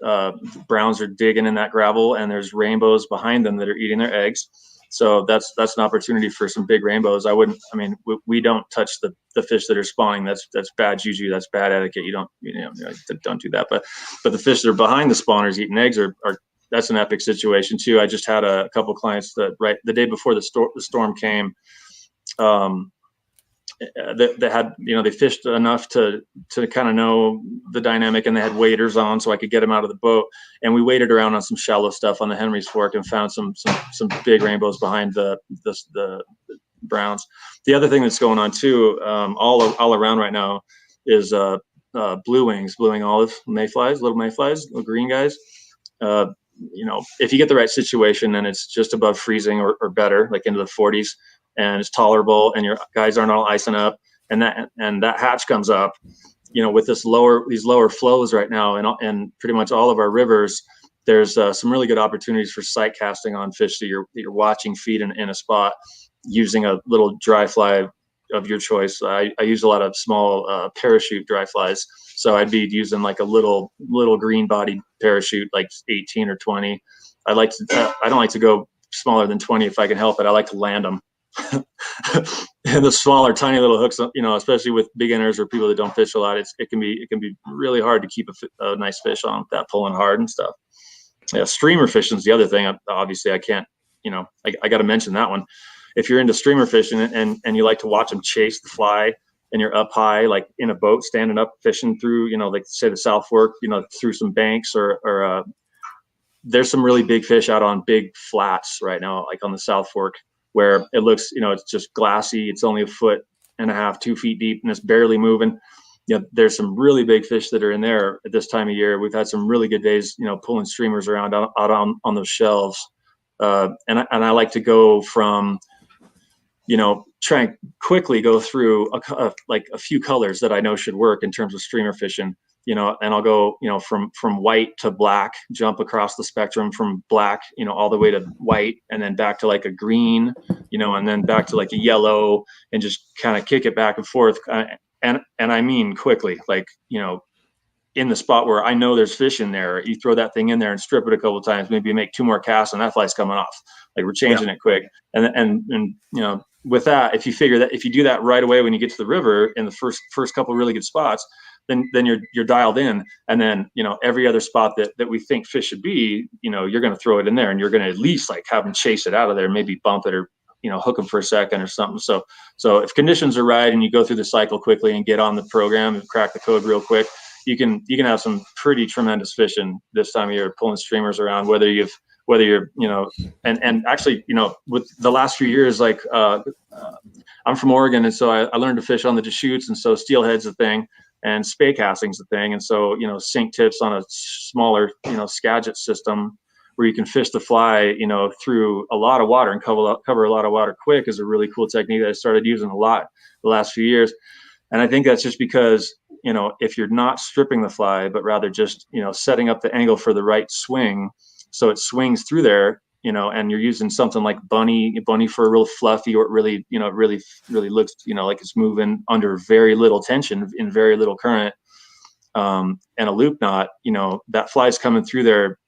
Browns are digging in that gravel, and there's rainbows behind them that are eating their eggs. So that's an opportunity for some big rainbows. We don't touch the fish that are spawning. That's bad juju. That's bad etiquette. You don't do that. But the fish that are behind the spawners eating eggs are that's an epic situation too. I just had a couple of clients that right the day before the storm came. They had, they fished enough to kind of know the dynamic, and they had waders on, so I could get them out of the boat. And we waded around on some shallow stuff on the Henry's Fork and found some big rainbows behind the browns. The other thing that's going on too, all around right now, is blue wing olive mayflies, little green guys. if you get the right situation and it's just above freezing or better, like into the 40s, and it's tolerable, and your guys aren't all icing up, and that hatch comes up, with these lower flows right now, and pretty much all of our rivers, there's some really good opportunities for sight casting on fish that you're watching feed in a spot using a little dry fly of your choice. I use a lot of small parachute dry flies, so I'd be using like a little green body parachute, like 18 or 20. I don't like to go smaller than 20 if I can help it. I like to land them. And the smaller, tiny little hooks, especially with beginners or people that don't fish a lot, it can be really hard to keep a nice fish on that pulling hard and stuff. Yeah, streamer fishing is the other thing. Obviously, I can't. I got to mention that one. If you're into streamer fishing and you like to watch them chase the fly, and you're up high, like in a boat, standing up fishing through, like say the South Fork, through some banks or there's some really big fish out on big flats right now, like on the South Fork, where it looks, it's just glassy. It's only 1.5 feet, 2 feet deep, and it's barely moving. There's some really big fish that are in there at this time of year. We've had some really good days, pulling streamers around out on those shelves. And I like to go from, try and quickly go through like a few colors that I know should work in terms of streamer fishing, and I'll go, from white to black, jump across the spectrum from black, all the way to white, and then back to like a green, and then back to like a yellow, and just kind of kick it back and forth. And I mean quickly, like, in the spot where I know there's fish in there, you throw that thing in there and strip it a couple of times, maybe make 2 more casts, and that fly's coming off. Like, we're changing it quick. And with that, if you do that right away when you get to the river in the first couple of really good spots, then you're dialed in. And then, every other spot that we think fish should be, you're going to throw it in there, and you're going to at least like have them chase it out of there, maybe bump it or, hook them for a second or something. So if conditions are right and you go through the cycle quickly and get on the program and crack the code real quick, you can have some pretty tremendous fishing this time of year, pulling streamers around, whether you're, and actually, with the last few years, like, I'm from Oregon. And so I learned to fish on the Deschutes. And so steelhead's a thing, and Spay Casting's a thing. And so, sink tips on a smaller, Skagit system where you can fish the fly, through a lot of water and cover a lot of water quick is a really cool technique that I started using a lot the last few years. And I think that's just because, if you're not stripping the fly, but rather just, setting up the angle for the right swing, so it swings through there, and you're using something like bunny for a real fluffy, or really, really looks, like it's moving under very little tension in very little current, and a loop knot, that fly's coming through there.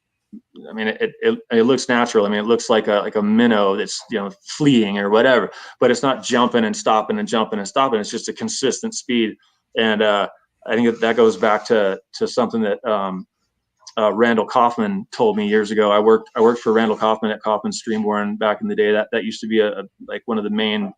I mean, it looks natural. I mean, it looks like a minnow that's, fleeing or whatever, but it's not jumping and stopping and jumping and stopping. It's just a consistent speed. And I think that goes back to something that Randall Kaufman told me years ago. I worked for Randall Kaufman at Kaufman Streamborn back in the day. That used to be like one of the main,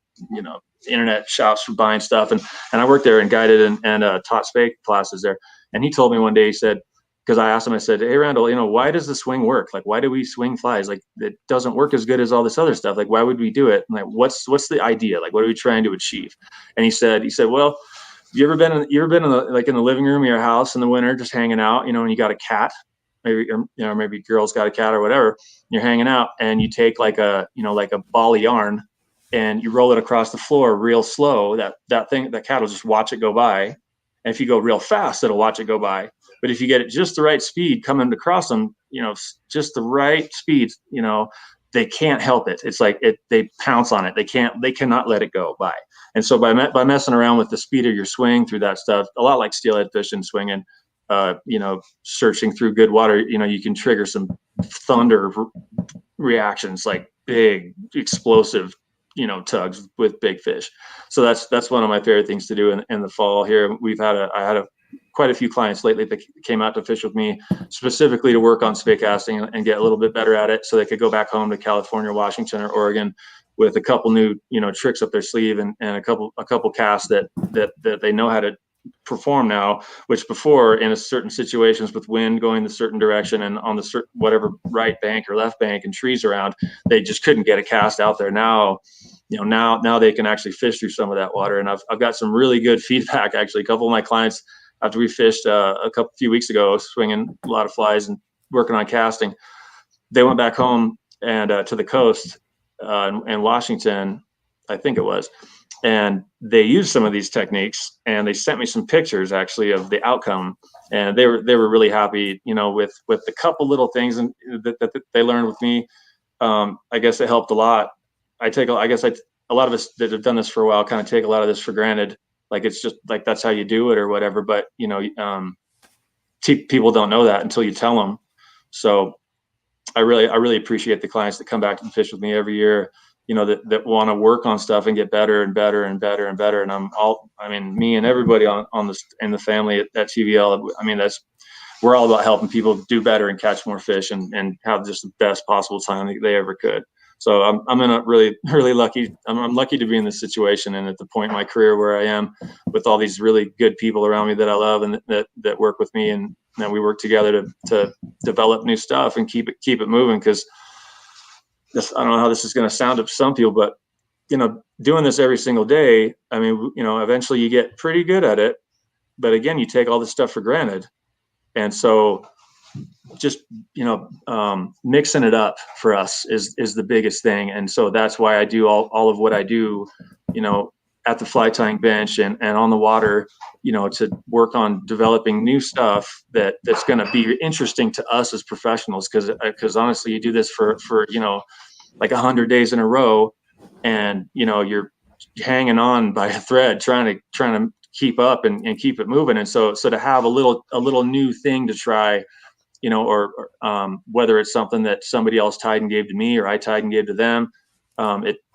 internet shops for buying stuff. And I worked there and guided and taught Spay classes there. And he told me one day, he said, because I asked him, I said, "Hey, Randall, why does the swing work? Like, why do we swing flies? Like, it doesn't work as good as all this other stuff. Like, why would we do it? And like, what's the idea? Like, what are we trying to achieve?" And he said, well, you ever been in the living room of your house in the winter, just hanging out, and you got a cat, maybe, maybe girl's got a cat or whatever, you're hanging out, and you take like a ball of yarn and you roll it across the floor real slow. That cat will just watch it go by. And if you go real fast, it'll watch it go by. But if you get it just the right speed coming across them, just the right speed, they can't help it. It's like they pounce on it. They cannot let it go by. And so by messing around with the speed of your swing through that stuff, a lot like steelhead fishing, swinging, searching through good water, you can trigger some thunder reactions, like big explosive, tugs with big fish. So that's one of my favorite things to do in the fall here. I had quite a few clients lately that came out to fish with me specifically to work on Spay casting and get a little bit better at it, so they could go back home to California, Washington, or Oregon with a couple new, tricks up their sleeve and a couple casts that they know how to perform now, which before, in a certain situations with wind going the certain direction and on the whatever right bank or left bank and trees around, they just couldn't get a cast out there. Now they can actually fish through some of that water. And I've got some really good feedback. Actually, a couple of my clients, after we fished few weeks ago, swinging a lot of flies and working on casting, they went back home and to the coast in Washington, I think it was, and they used some of these techniques, and they sent me some pictures actually of the outcome, and they were really happy, you know, with the couple little things and that they learned with me. I guess it helped a lot. A lot of us that have done this for a while kind of take a lot of this for granted, like it's just like that's how you do it or whatever. But you know, people don't know that until you tell them. So I really appreciate the clients that come back and fish with me every year, you know, that want to work on stuff and get better and better and better and better. And me and everybody on this in the family at TVL, I mean, we're all about helping people do better and catch more fish and have just the best possible time they ever could. So I'm in a really lucky. I'm lucky to be in this situation and at the point in my career where I am, with all these really good people around me that I love and that work with me, and we work together to develop new stuff and keep it moving. Because I don't know how this is going to sound to some people, but you know, doing this every single day, I mean, you know, eventually you get pretty good at it, but again, you take all this stuff for granted, and so just, you know, mixing it up for us is the biggest thing. And so that's why I do all of what I do, you know, at the fly tying bench and on the water, you know, to work on developing new stuff that's going to be interesting to us as professionals. Cause honestly, you do this for, you know, like 100 days in a row, and, you know, you're hanging on by a thread, trying to keep up and keep it moving. And so to have a little new thing to try, you know, or whether it's something that somebody else tied and gave to me or I tied and gave to them,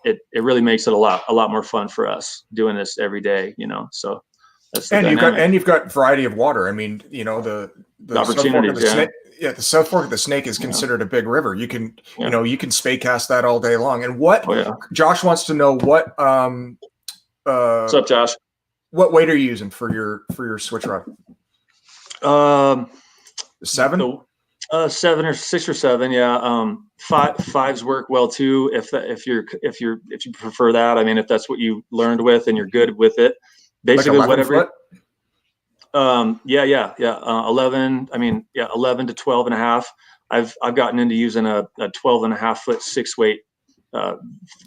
it really makes it a lot more fun for us doing this every day, you know. So that's the dynamic. You've got variety of water. I mean, you know, the opportunities. The South Fork of the Snake is considered a big river. You can you know, you can spay cast that all day long. And what Josh wants to know what what's up, Josh? What weight are you using for your switch rod? 7? 7 or 6 or 7. Yeah. Fives work well too. If you prefer that, I mean, if that's what you learned with and you're good with it, basically like whatever. Yeah. 11. I mean, yeah, 11 to 12 and a half. I've gotten into using a 12 and a half foot 6 weight,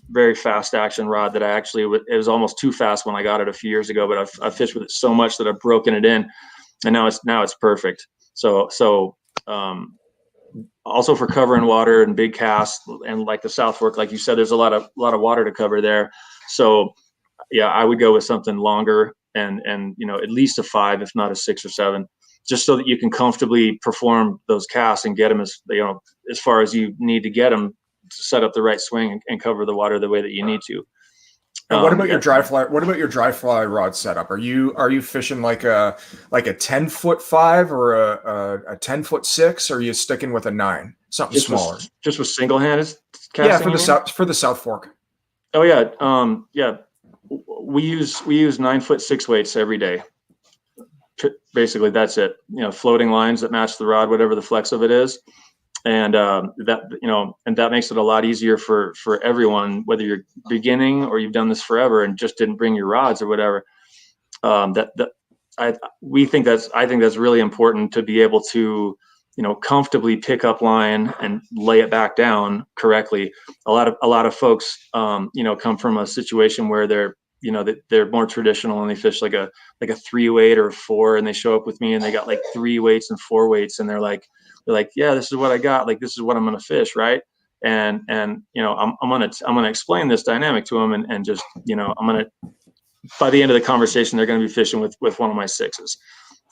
very fast action rod that it was almost too fast when I got it a few years ago, but I've fished with it so much that I've broken it in, and now it's perfect. So also for covering water and big casts, and like the South Fork, like you said, there's a lot of water to cover there. So yeah, I would go with something longer and you know, at least a 5, if not a 6 or 7, just so that you can comfortably perform those casts and get them as, you know, as far as you need to get them to set up the right swing and cover the water the way that you need to. And what about your dry fly? What about your dry fly rod setup? Are you fishing like a 10-foot 5 or a 10-foot 6? Or are you sticking with a 9, something smaller? Just with single-handed casting? Yeah, for the South Fork. Oh yeah, yeah. We use 9-foot 6 weights every day. Basically, that's it. You know, floating lines that match the rod, whatever the flex of it is. And that makes it a lot easier for everyone, whether you're beginning or you've done this forever and just didn't bring your rods or whatever. I think that's really important to be able to, you know, comfortably pick up line and lay it back down correctly. A lot of folks, you know, come from a situation where they're more traditional and they fish like a 3 weight or a 4, and they show up with me and they got like 3 weights and 4 weights, and they're like, yeah, this is what I got. Like, this is what I'm going to fish. Right. And, you know, I'm going to explain this dynamic to them and just, you know, by the end of the conversation, they're going to be fishing with one of my 6s,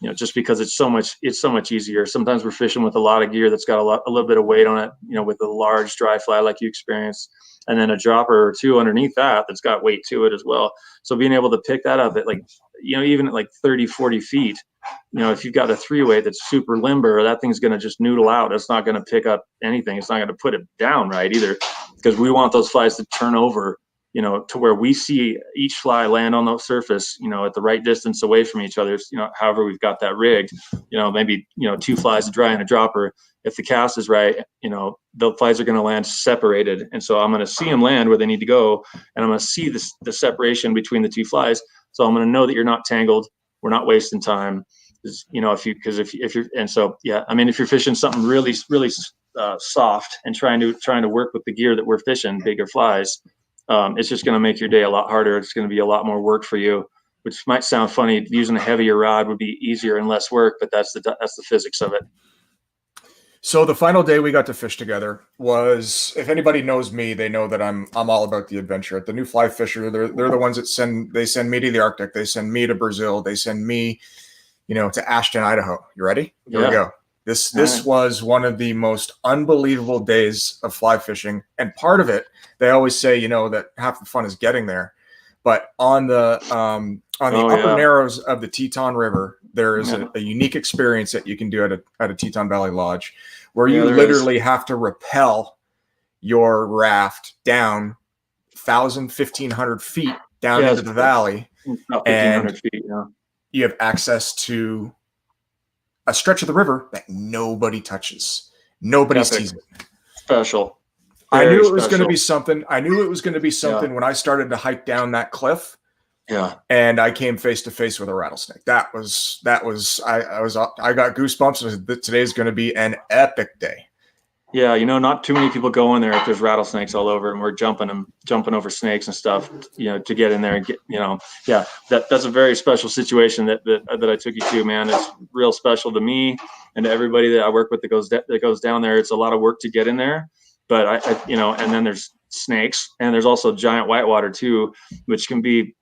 you know, just because it's so much easier. Sometimes we're fishing with a lot of gear that's got a little bit of weight on it, you know, with a large dry fly like you experienced, and then a dropper or 2 underneath that's got weight to it as well. So being able to pick that up at, like, you know, even at like 30, 40 feet, you know, if you've got a 3 weight that's super limber, that thing's going to just noodle out. It's not going to pick up anything. It's not going to put it down right either, because we want those flies to turn over, you know, to where we see each fly land on the surface, you know, at the right distance away from each other. You know, however we've got that rigged, you know, maybe, you know, 2 flies, a dry and a dropper. If the cast is right, you know, the flies are going to land separated. And so I'm going to see them land where they need to go. And I'm going to see the separation between the 2 flies. So I'm going to know that you're not tangled. We're not wasting time. You know, if you're, and so, yeah, I mean, if you're fishing something really, really soft and trying to work with the gear that we're fishing, bigger flies, it's just going to make your day a lot harder. It's going to be a lot more work for you, which might sound funny. Using a heavier rod would be easier and less work, but that's the physics of it. So the final day we got to fish together was, if anybody knows me, they know that I'm all about the adventure. At the New Fly Fisher, they're the ones that send me to the Arctic, they send me to Brazil, they send me, to Ashton, Idaho. You ready? Here we go. This was one of the most unbelievable days of fly fishing, and part of it, they always say, that half the fun is getting there. But on the upper narrows of the Teton River, there is a unique experience that you can do at a Teton Valley Lodge, where you literally have to rappel your raft down 1,500 feet down into the valley, about 1,500 feet. Yeah, you have access to a stretch of the river that nobody touches. Nobody's teasing. Special. I knew it was going to be something. When I started to hike down that cliff. Yeah. And I came face to face with a rattlesnake. I got goosebumps. And today's going to be an epic day. Yeah. Not too many people go in there if there's rattlesnakes all over, and we're jumping over snakes and stuff, to get in there and get, that's a very special situation that I took you to, man. It's real special to me and to everybody that I work with that goes down there. It's a lot of work to get in there, but I and then there's snakes, and there's also giant whitewater too, which can be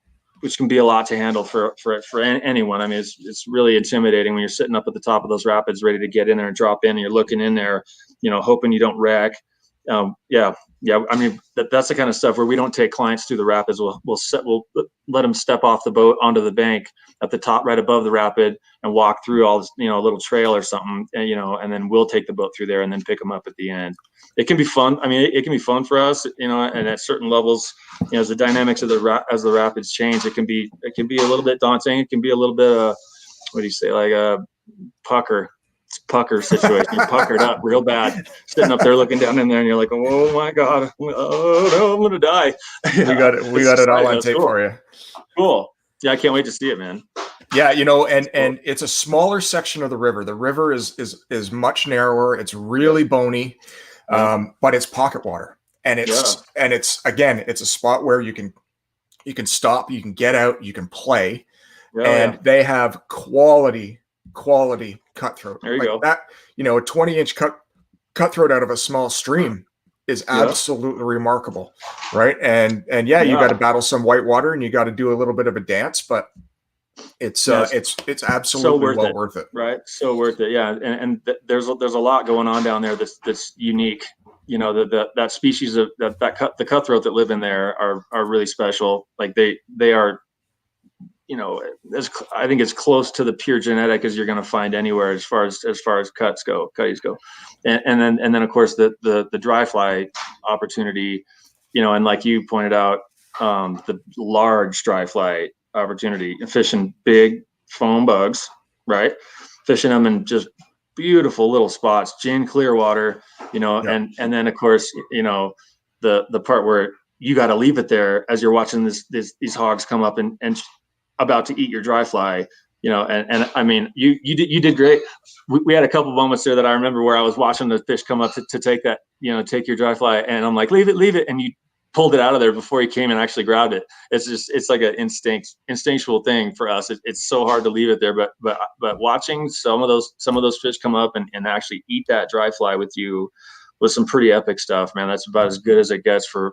a lot to handle for anyone. I mean, it's really intimidating when you're sitting up at the top of those rapids, ready to get in there and drop in, and you're looking in there, hoping you don't wreck. I mean, that's the kind of stuff where we don't take clients through the rapids. We'll let them step off the boat onto the bank at the top, right above the rapid, and walk through all this, a little trail or something, and then we'll take the boat through there and then pick them up at the end. It can be fun. I mean, it can be fun for us, and at certain levels, as the dynamics of as the rapids change, it can be a little bit daunting. It can be a little bit like a pucker situation. You're puckered up real bad, sitting up there looking down in there, and you're like, oh my God, oh no, I'm gonna die. We got it all on tape for you. Cool. Yeah, I can't wait to see it, man. Yeah, and it's a smaller section of the river. The river is much narrower. It's really bony, but it's pocket water, and it's a spot where you can stop, you can get out, you can play, they have quality cutthroat. There you go. That, a 20-inch cutthroat out of a small stream is absolutely remarkable, right? And you got to battle some whitewater, and you got to do a little bit of a dance, but it's absolutely so worth it. Right? So worth it. Yeah. And there's a lot going on down there that's unique. That species of the cutthroat that live in there are really special. Like they are, I think it's close to the pure genetic as you're going to find anywhere as far as cutties go. And then of course the dry fly opportunity, and like you pointed out, the large dry fly opportunity, fishing big foam bugs, right? Fishing them in just beautiful little spots, gin clear water, and then of course, the part where you got to leave it there as you're watching these hogs come up and about to eat your dry fly, and I mean, you did great. We had a couple moments there that I remember where I was watching the fish come up to take that, take your dry fly, and I'm like, leave it, and you pulled it out of there before he came and actually grabbed it. It's like an instinctual thing for us. It's so hard to leave it there, but watching some of those fish come up and actually eat that dry fly with you was some pretty epic stuff, man. That's about as good as it gets for,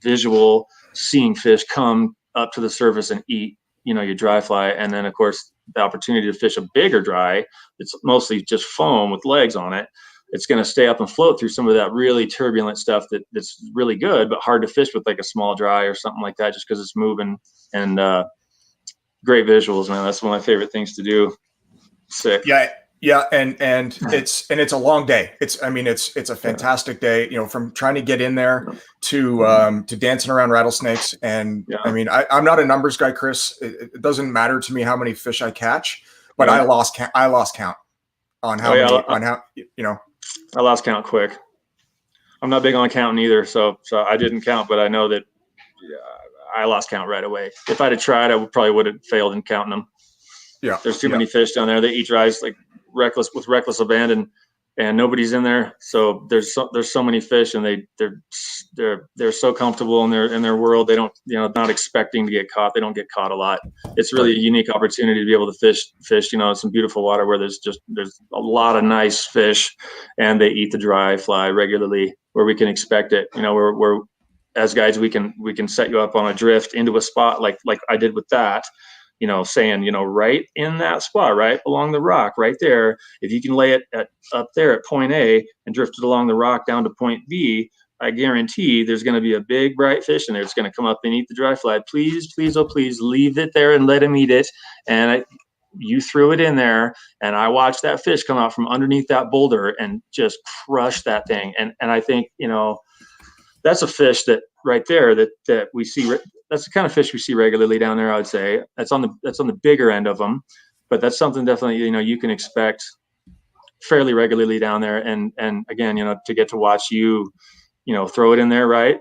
visual seeing fish come up to the surface and eat, your dry fly. And then of course the opportunity to fish a bigger dry, it's mostly just foam with legs on it. It's going to stay up and float through some of that really turbulent stuff that's really good, but hard to fish with like a small dry or something like that, just because it's moving. And great visuals, man. That's one of my favorite things to do. Sick. Yeah, and it's a long day. It's a fantastic day. From trying to get in there to dancing around rattlesnakes. And I mean, I'm not a numbers guy, Chris. It doesn't matter to me how many fish I catch, but I lost count on how many. I lost count quick. I'm not big on counting either, so I didn't count, but I know that I lost count right away. If I'd have tried, I probably would have failed in counting them. Yeah, there's too many fish down there. They eat dries like reckless abandon. and nobody's in there. So there's so many fish, and they're so comfortable in their world. They don't, not expecting to get caught. They don't get caught a lot. It's really a unique opportunity to be able to fish, some beautiful water where there's a lot of nice fish, and they eat the dry fly regularly where we can expect it. We're as guides, we can set you up on a drift into a spot like I did with that. Saying, right in that spot, right along the rock, right there. If you can lay it up there at point A and drift it along the rock down to point B, I guarantee there's going to be a big bright fish in there. It's going to come up and eat the dry fly. Please, please, oh please, leave it there and let him eat it. And you threw it in there, and I watched that fish come out from underneath that boulder and just crush that thing. And I think, that's a fish that right there that we see. That's the kind of fish we see regularly down there. I would say that's on the bigger end of them, but that's something definitely you can expect fairly regularly down there. And again, to get to watch you throw it in there, right,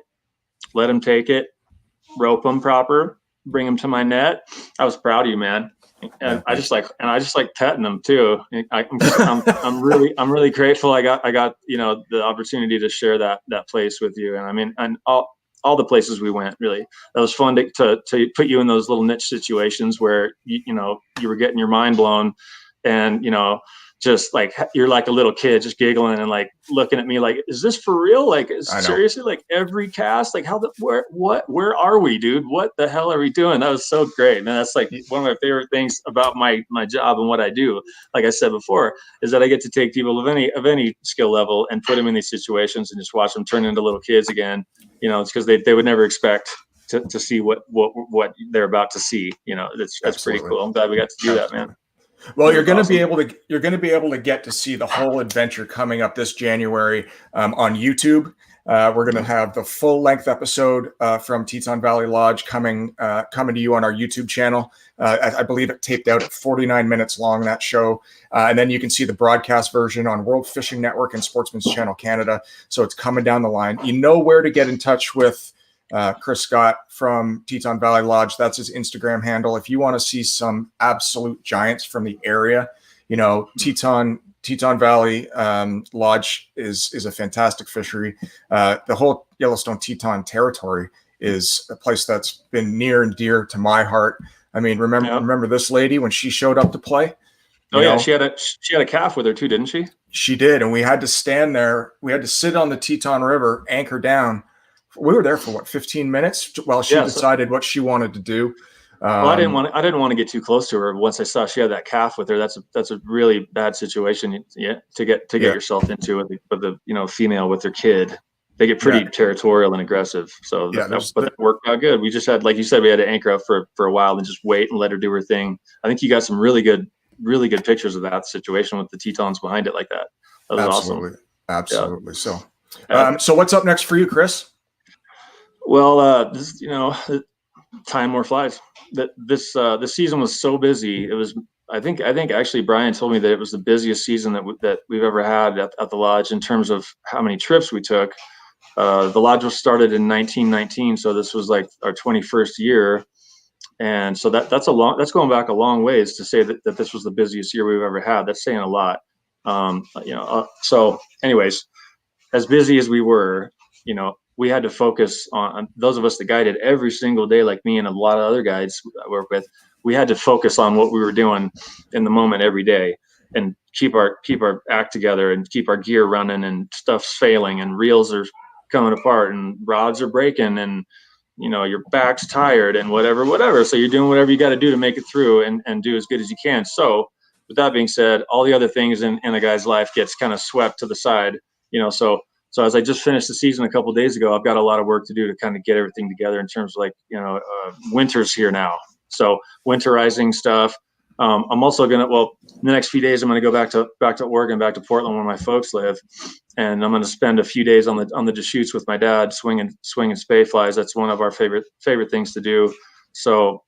let him take it, rope him proper, bring him to my net. I was proud of you, man. And I just like petting them too. I'm really grateful. I got the opportunity to share that place with you. And I mean, and all the places we went, really, that was fun to put you in those little niche situations where you were getting your mind blown, and just like you're like a little kid just giggling and like looking at me like, is this for real? Like, seriously, like every cast, like where are we, dude? What the hell are we doing? That was so great, man. That's like one of my favorite things about my job and what I do. Like I said before, is that I get to take people of any skill level and put them in these situations and just watch them turn into little kids again. It's because they would never expect to see what they're about to see. That's pretty cool. I'm glad we got to do that, man. Well, you're going to be able to get to see the whole adventure coming up this January on YouTube. We're going to have the full length episode from Teton Valley Lodge coming to you on our YouTube channel. I believe it taped out at 49 minutes long, that show. And then you can see the broadcast version on World Fishing Network and Sportsman's Channel Canada. So it's coming down the line. You know where to get in touch with Chris Scott from Teton Valley Lodge. That's his Instagram handle. If you want to see some absolute giants from the area, Teton Valley Lodge is a fantastic fishery. The whole Yellowstone Teton territory is a place that's been near and dear to my heart. I mean, remember this lady when she showed up to play? Yeah, she had a calf with her too, didn't she? She did, and we had to stand there. We had to sit on the Teton River, anchor down. We were there for 15 minutes while she decided what she wanted to do. Well, I didn't want to get too close to her. Once I saw she had that calf with her, that's a really bad situation to get yourself into with the female with her kid. They get pretty territorial and aggressive. So that worked out good. We just had, like you said, we had to anchor up for a while and just wait and let her do her thing. I think you got some really good pictures of that situation with the Tetons behind it like that. That was awesome. Absolutely. Yeah. So what's up next for you, Chris? Well, time more flies. This season was so busy. It was, I think actually Brian told me that it was the busiest season that we've ever had at the lodge in terms of how many trips we took. The lodge was started in 1919, so this was like our 21st year, and so that's going back a long ways to say that this was the busiest year we've ever had. That's saying a lot. So anyways, as busy as we were, we had to focus on those of us that guided every single day, like me and a lot of other guides I work with. We had to focus on what we were doing in the moment every day, and keep our act together and keep our gear running, and stuff's failing and reels are coming apart and rods are breaking and your back's tired and whatever. So you're doing whatever you got to do to make it through and do as good as you can. So with that being said, all the other things in a guy's life gets kind of swept to the side, So as I just finished the season a couple of days ago, I've got a lot of work to do to kind of get everything together in terms of winter's here now. So winterizing stuff. I'm also in the next few days, I'm going to go back to Oregon, back to Portland where my folks live. And I'm going to spend a few days on the Deschutes with my dad, swinging spay flies. That's one of our favorite things to do. So,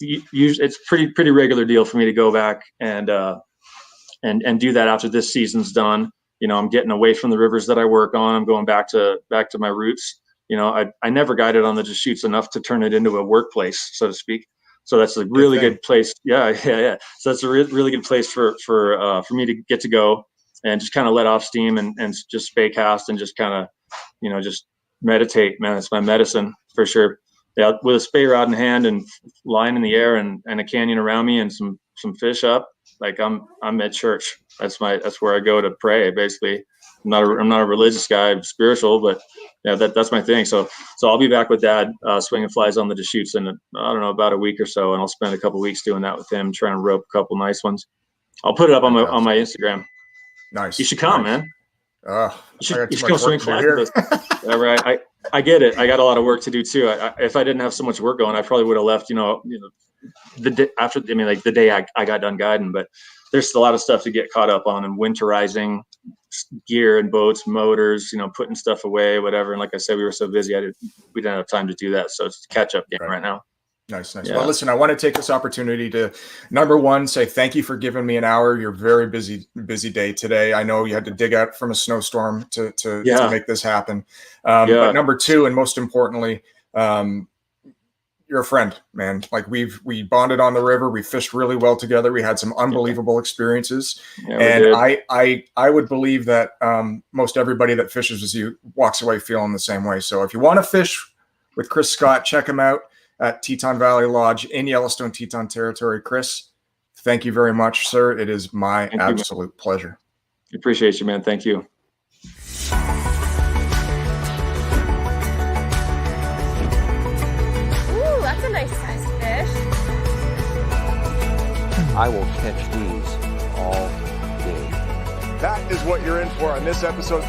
it's pretty regular deal for me to go back and do that after this season's done. I'm getting away from the rivers that I work on. I'm going back to my roots. I never guided on the Deschutes enough to turn it into a workplace, so to speak. So that's a really good place. Yeah. So that's a really good place for me to get to go and just kind of let off steam and just spay cast and just kind of, just meditate, man. It's my medicine for sure. Yeah, with a spay rod in hand and line in the air and a canyon around me and some fish up, like I'm at church. That's where I go to pray. Basically, I'm not a religious guy. I'm spiritual, but yeah, that's my thing. So I'll be back with Dad swinging flies on the Deschutes in I don't know, about a week or so, and I'll spend a couple weeks doing that with him, trying to rope a couple nice ones. I'll put it up on my Instagram. Nice. You should come, nice. man. You should come swing flies with us. Whatever. I get it. I got a lot of work to do too. If I didn't have so much work going, I probably would have left. The day after. I mean, like the day I got done guiding, but there's a lot of stuff to get caught up on, and winterizing gear and boats, motors, putting stuff away, whatever. And like I said, we were so busy, we didn't have time to do that. So it's a catch up game right now. Nice. Yeah. Well, listen, I want to take this opportunity to, number one, say thank you for giving me an hour. You're very busy day today. I know you had to dig out from a snowstorm to make this happen. But number two, and most importantly, you're a friend, man. Like we bonded on the river. We fished really well together. We had some unbelievable experiences. Yeah, and I would believe that most everybody that fishes with you walks away feeling the same way. So if you want to fish with Chris Scott, check him out at Teton Valley Lodge in Yellowstone Teton territory. Chris, thank you very much, sir. It is my absolute pleasure. Appreciate you, man. Thank you. Ooh, that's a nice size fish. I will catch these all day. That is what you're in for on this episode.